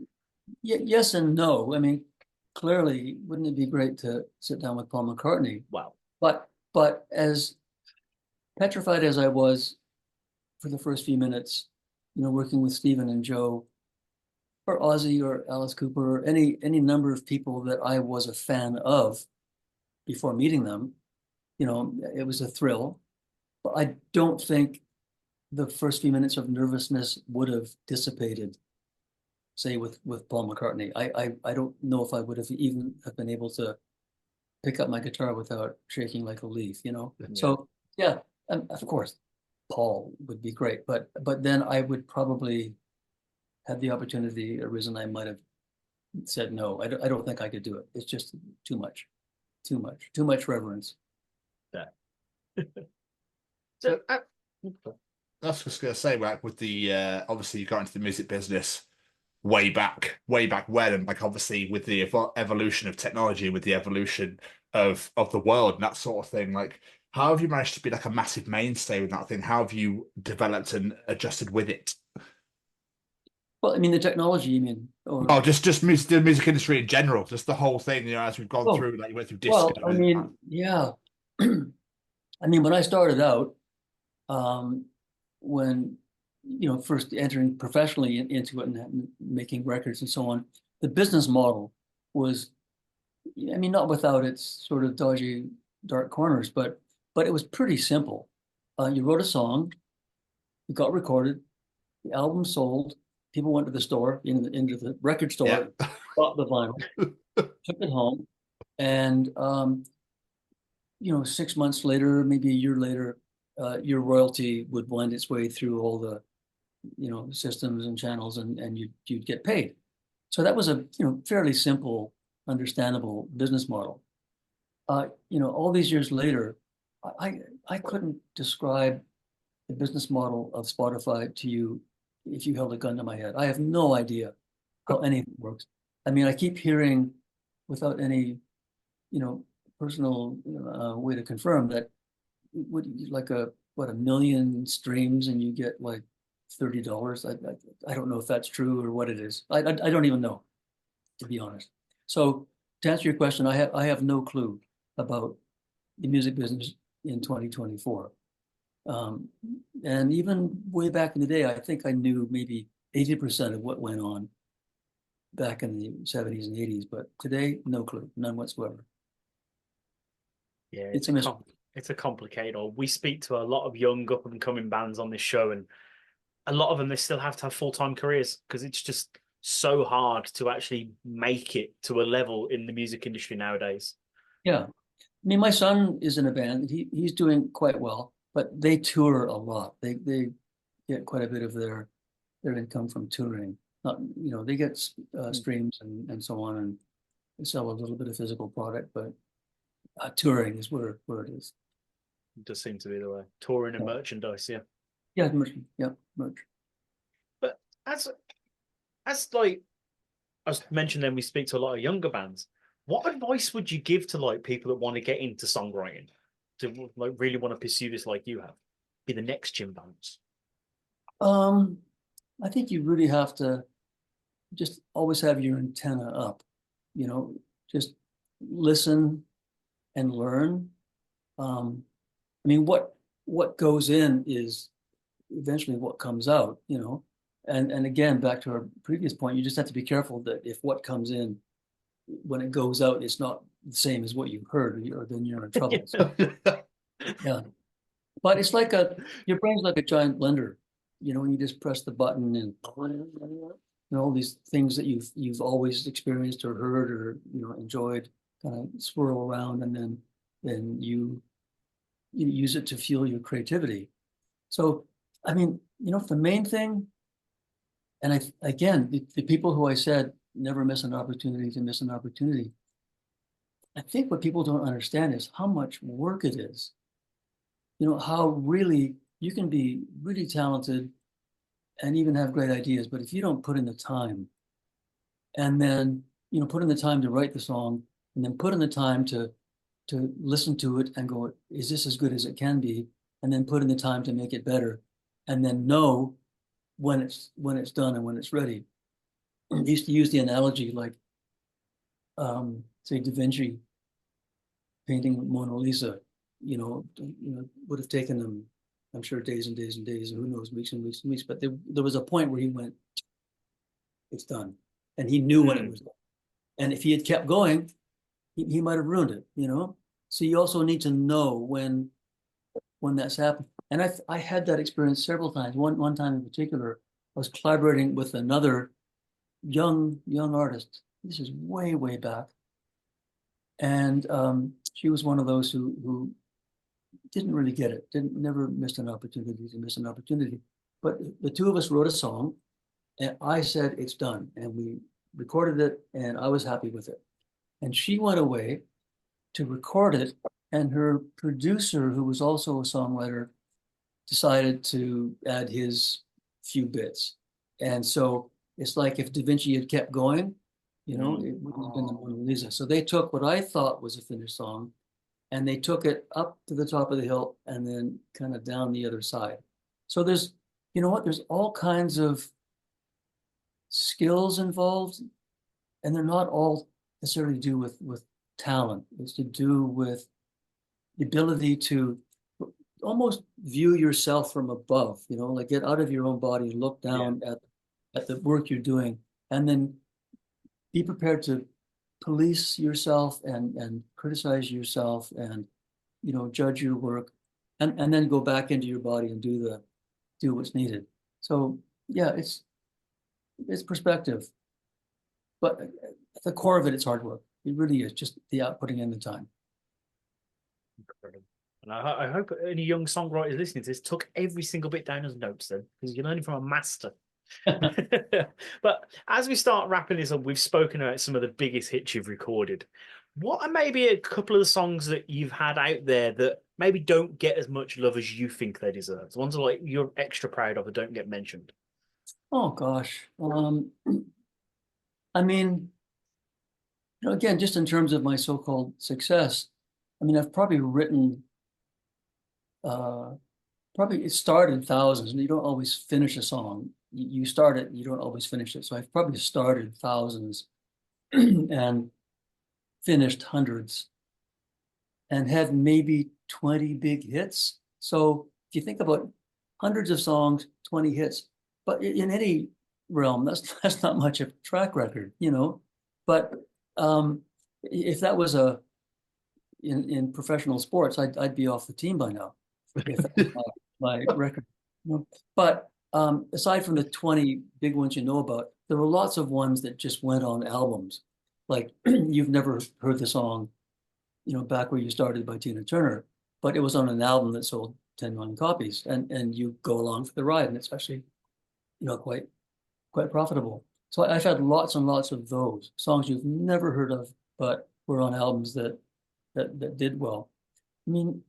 yes and no. I mean, clearly, wouldn't it be great to sit down with Paul McCartney? Wow. But as petrified as I was for the first few minutes, working with Stephen and Joe, or Ozzy or Alice Cooper, or any number of people that I was a fan of before meeting them, it was a thrill. But I don't think the first few minutes of nervousness would have dissipated, say, with Paul McCartney. I don't know if I would have even have been able to pick up my guitar without shaking like a leaf, Yeah. So yeah, of course, Paul would be great, but then I would probably, had the opportunity arisen, I might have said no. I don't think I could do it. It's just too much reverence. Yeah. So That's just gonna say, like, with the obviously you got into the music business way back when, and like obviously with the evolution of technology, with the evolution of the world and that sort of thing, like how have you managed to be like a massive mainstay with that thing? How have you developed and adjusted with it? Well, I mean, the technology, you mean? Or... Oh, just music, the music industry in general, just the whole thing, as we've gone through, like you went through disco. Well, I mean, yeah. I mean, when I started out, when, first entering professionally into it and making records and so on, the business model was, I mean, not without its sort of dodgy, dark corners, but it was pretty simple. You wrote a song, it got recorded, the album sold, people went to the store, into the record store, Yeah. bought the vinyl, took it home, and 6 months later, maybe a year later, your royalty would wind its way through all the systems and channels, and you'd get paid. So that was a fairly simple, understandable business model. All these years later, I couldn't describe the business model of Spotify to you if you held a gun to my head. I have no idea how anything works. I mean, I keep hearing, without any personal way to confirm, that would like a 1 million streams and you get like $30. I don't know if that's true or what it is. I don't even know, to be honest. So to answer your question, I have no clue about the music business in 2024. And even way back in the day, I think I knew maybe 80% of what went on back in the 70s and 80s, but today, no clue, none whatsoever. Yeah, it's a mystery. It's a complicated. We speak to a lot of young up and coming bands on this show, and a lot of them, they still have to have full-time careers because it's just so hard to actually make it to a level in the music industry nowadays. Yeah. I mean, my son is in a band. He's doing quite well, but they tour a lot. They get quite a bit of their income from touring. Not, they get streams and so on, and they sell a little bit of physical product, but touring is where it is. It does seem to be the way. Touring and merchandise, yeah. Yeah, merch. But as like I mentioned, then we speak to a lot of younger bands. What advice would you give to like people that want to get into songwriting, to like really want to pursue this like you have, be the next Jim Vallance? I think you really have to just always have your antenna up. Just listen and learn. I mean, what goes in is eventually what comes out, you know. And again, back to our previous point, you just have to be careful that if what comes in when it goes out, it's not the same as what you heard, or then you're in trouble. So, yeah. But it's like your brain's like a giant blender, you know, when you just press the button and all these things that you've always experienced or heard or enjoyed kind of swirl around, and then you use it to fuel your creativity. So, I mean, the main thing, and again, the people who I said never miss an opportunity to miss an opportunity. I think what people don't understand is how much work it is. How really you can be really talented and even have great ideas, but if you don't put in the time, and then put in the time to write the song, and then put in the time to listen to it and go, is this as good as it can be? And then put in the time to make it better, and then know when it's done and when it's ready. I used to use the analogy like, say, Da Vinci painting Mona Lisa, would have taken them, I'm sure, days and days and days, and who knows, weeks and weeks and weeks. But there was a point where he went, it's done. And he knew when it was done. And if he had kept going, he might have ruined it, So you also need to know when that's happened. And I had that experience several times. One time in particular, I was collaborating with another young artist. This is way, way back. And she was one of those who didn't really get it, never missed an opportunity to miss an opportunity. But the two of us wrote a song, and I said, it's done. And we recorded it, and I was happy with it. And she went away to record it, and her producer, who was also a songwriter, decided to add his few bits. And so it's like if Da Vinci had kept going, it wouldn't have been the Mona Lisa. So they took what I thought was a finished song, and they took it up to the top of the hill and then kind of down the other side. So there's all kinds of skills involved, and they're not all necessarily to do with talent. It's to do with the ability to almost view yourself from above, like get out of your own body, look down at the work you're doing, and then be prepared to police yourself and criticize yourself and judge your work, and then go back into your body and do what's needed. So yeah, it's perspective, but at the core of it, it's hard work. It really is just putting in the time. And I hope any young songwriters listening to this took every single bit down as notes, then, because you're learning from a master. But as we start wrapping this up, we've spoken about some of the biggest hits you've recorded. What are maybe a couple of the songs that you've had out there that maybe don't get as much love as you think they deserve? The ones that like you're extra proud of that don't get mentioned. Oh gosh. I mean, again, just in terms of my so-called success, I mean, I've probably written, it started thousands, and you don't always finish a song. You start it, you don't always finish it. So I've probably started thousands and finished hundreds, and had maybe 20 big hits. So if you think about hundreds of songs, 20 hits, but in any realm, that's not much of a track record, But if that was in professional sports, I'd be off the team by now. If that was my record. But aside from the 20 big ones you know about, there were lots of ones that just went on albums. Like you've never heard the song, Back Where You Started by Tina Turner, but it was on an album that sold 10 million copies, and you go along for the ride, and it's actually, quite profitable. So I've had lots and lots of those songs you've never heard of, but were on albums that did well. I mean,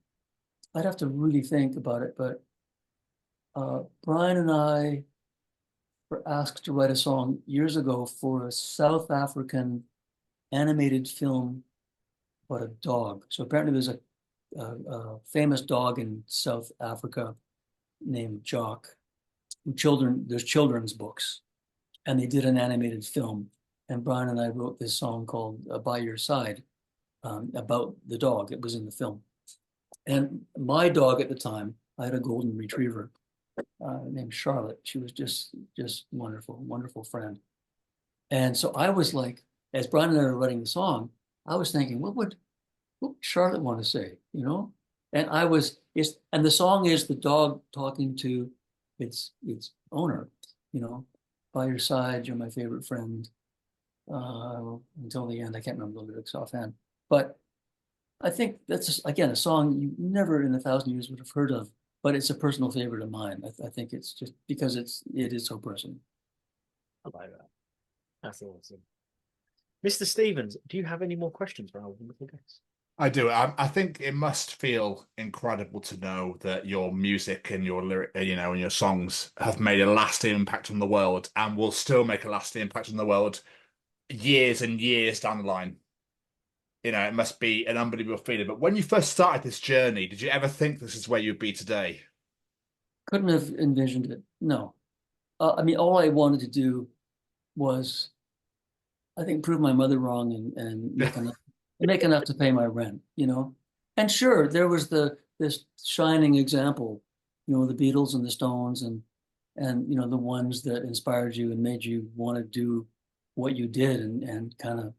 I'd have to really think about it, but Bryan and I were asked to write a song years ago for a South African animated film about a dog. So apparently there's a famous dog in South Africa named Jock. There's children's books, and they did an animated film. And Bryan and I wrote this song called "By Your Side," about the dog. It was in the film. And my dog at the time, I had a golden retriever named Charlotte. She was just wonderful, wonderful friend. And so I was like, as Brian and I were writing the song, I was thinking, what would Charlotte want to say, you know? And and the song is the dog talking to its owner, you know, by your side, you're my favorite friend. Until the end, I can't remember the lyrics offhand, but I think that's just, again, a song you never in 1,000 years would have heard of, but it's a personal favorite of mine. I think it's just because it is so personal. I like that. That's awesome. Mr. Stevens, do you have any more questions for our wonderful guests? I do. I think it must feel incredible to know that your music and your lyric, you know, and your songs have made a lasting impact on the world and will still make a lasting impact on the world years and years down the line. You know, it must be an unbelievable feeling. But when you first started this journey, did you ever think this is where you'd be today? Couldn't have envisioned it. No. I mean, all I wanted to do was, I think, prove my mother wrong and make enough to pay my rent, you know? And sure, there was this shining example, you know, the Beatles and the Stones and you know, the ones that inspired you and made you want to do what you did and kind of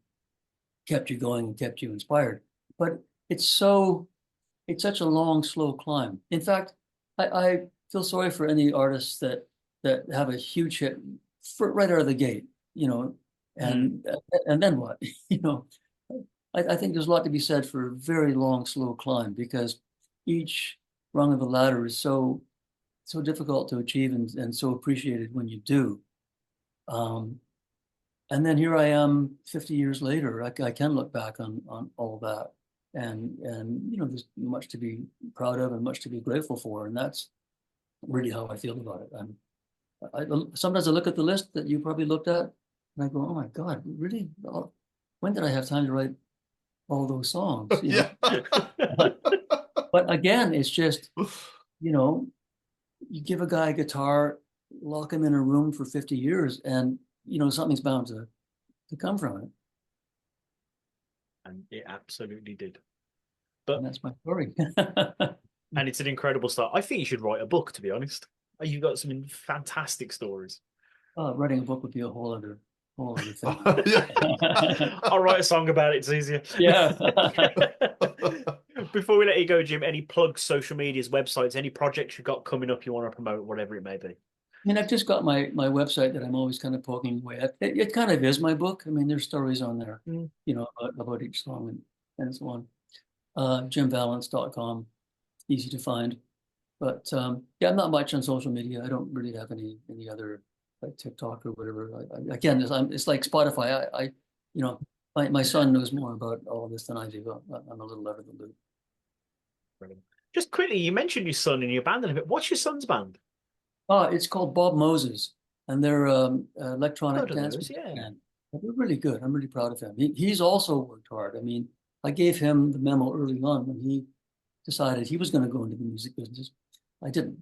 kept you going and kept you inspired. But it's such a long, slow climb. In fact, I feel sorry for any artists that have a huge hit right out of the gate, you know, and then what? You know, I think there's a lot to be said for a very long, slow climb because each rung of the ladder is so difficult to achieve and so appreciated when you do. And then here I am 50 years later. I can look back on all that and you know, there's much to be proud of and much to be grateful for. And that's really how I feel about it. Sometimes I look at the list that you probably looked at and I go, oh my God, really? When did I have time to write all those songs? You know? But again, it's just, you know, you give a guy a guitar, lock him in a room for 50 years and, you know, something's bound to come from it. And it absolutely did. But and that's my story. And it's an incredible start. I think you should write a book, to be honest. You've got some fantastic stories. Writing a book would be a whole other thing. I'll write a song about it. It's easier. Yeah. Before we let you go, Jim, any plugs, social medias, websites, any projects you've got coming up you want to promote, whatever it may be? I mean, I've just got my website that I'm always kind of poking away at. It kind of is my book. I mean, there's stories on there, you know, about each song and so on. JimVallance.com, easy to find. But yeah, I'm not much on social media. I don't really have any other like TikTok or whatever. Again, it's like Spotify. You know, my son knows more about all of this than I do. I'm a little out of the loop. Brilliant. Just quickly, you mentioned your son in your band a little bit. What's your son's band? It's called Bob Moses, and they're electronic dance band. They're really good. I'm really proud of him. He's also worked hard. I mean, I gave him the memo early on when he decided he was going to go into the music business. I didn't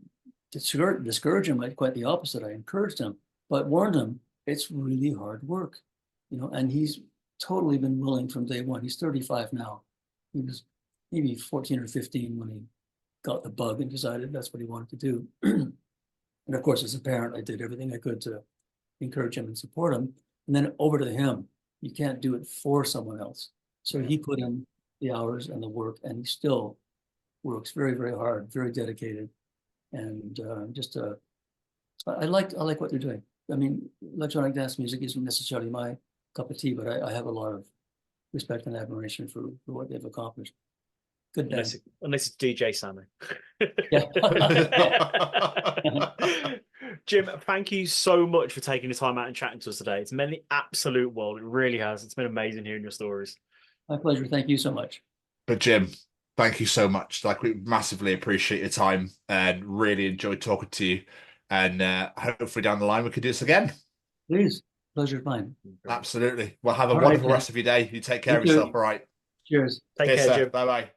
discourage him. Quite the opposite. I encouraged him, but warned him it's really hard work, you know. And he's totally been willing from day one. He's 35 now. He was maybe 14 or 15 when he got the bug and decided that's what he wanted to do. And of course, as a parent, I did everything I could to encourage him and support him. And then over to him. You can't do it for someone else. So he put in the hours and the work, and he still works very, very hard, very dedicated. And I like what they're doing. I mean, electronic dance music isn't necessarily my cup of tea, but I have a lot of respect and admiration for what they've accomplished. Good band. Unless it's DJ Sammy. Yeah. Jim, thank you so much for taking the time out and chatting to us today. It's meant the absolute world. It really has. It's been amazing hearing your stories. My pleasure. Thank you so much. But Jim, thank you so much. Like, we massively appreciate your time and really enjoyed talking to you. And hopefully down the line we could do this again. Please. Pleasure's mine. Absolutely. Well, have a wonderful rest of your day. You take care of yourself. All right. Cheers. Take care, Jim. Bye-bye.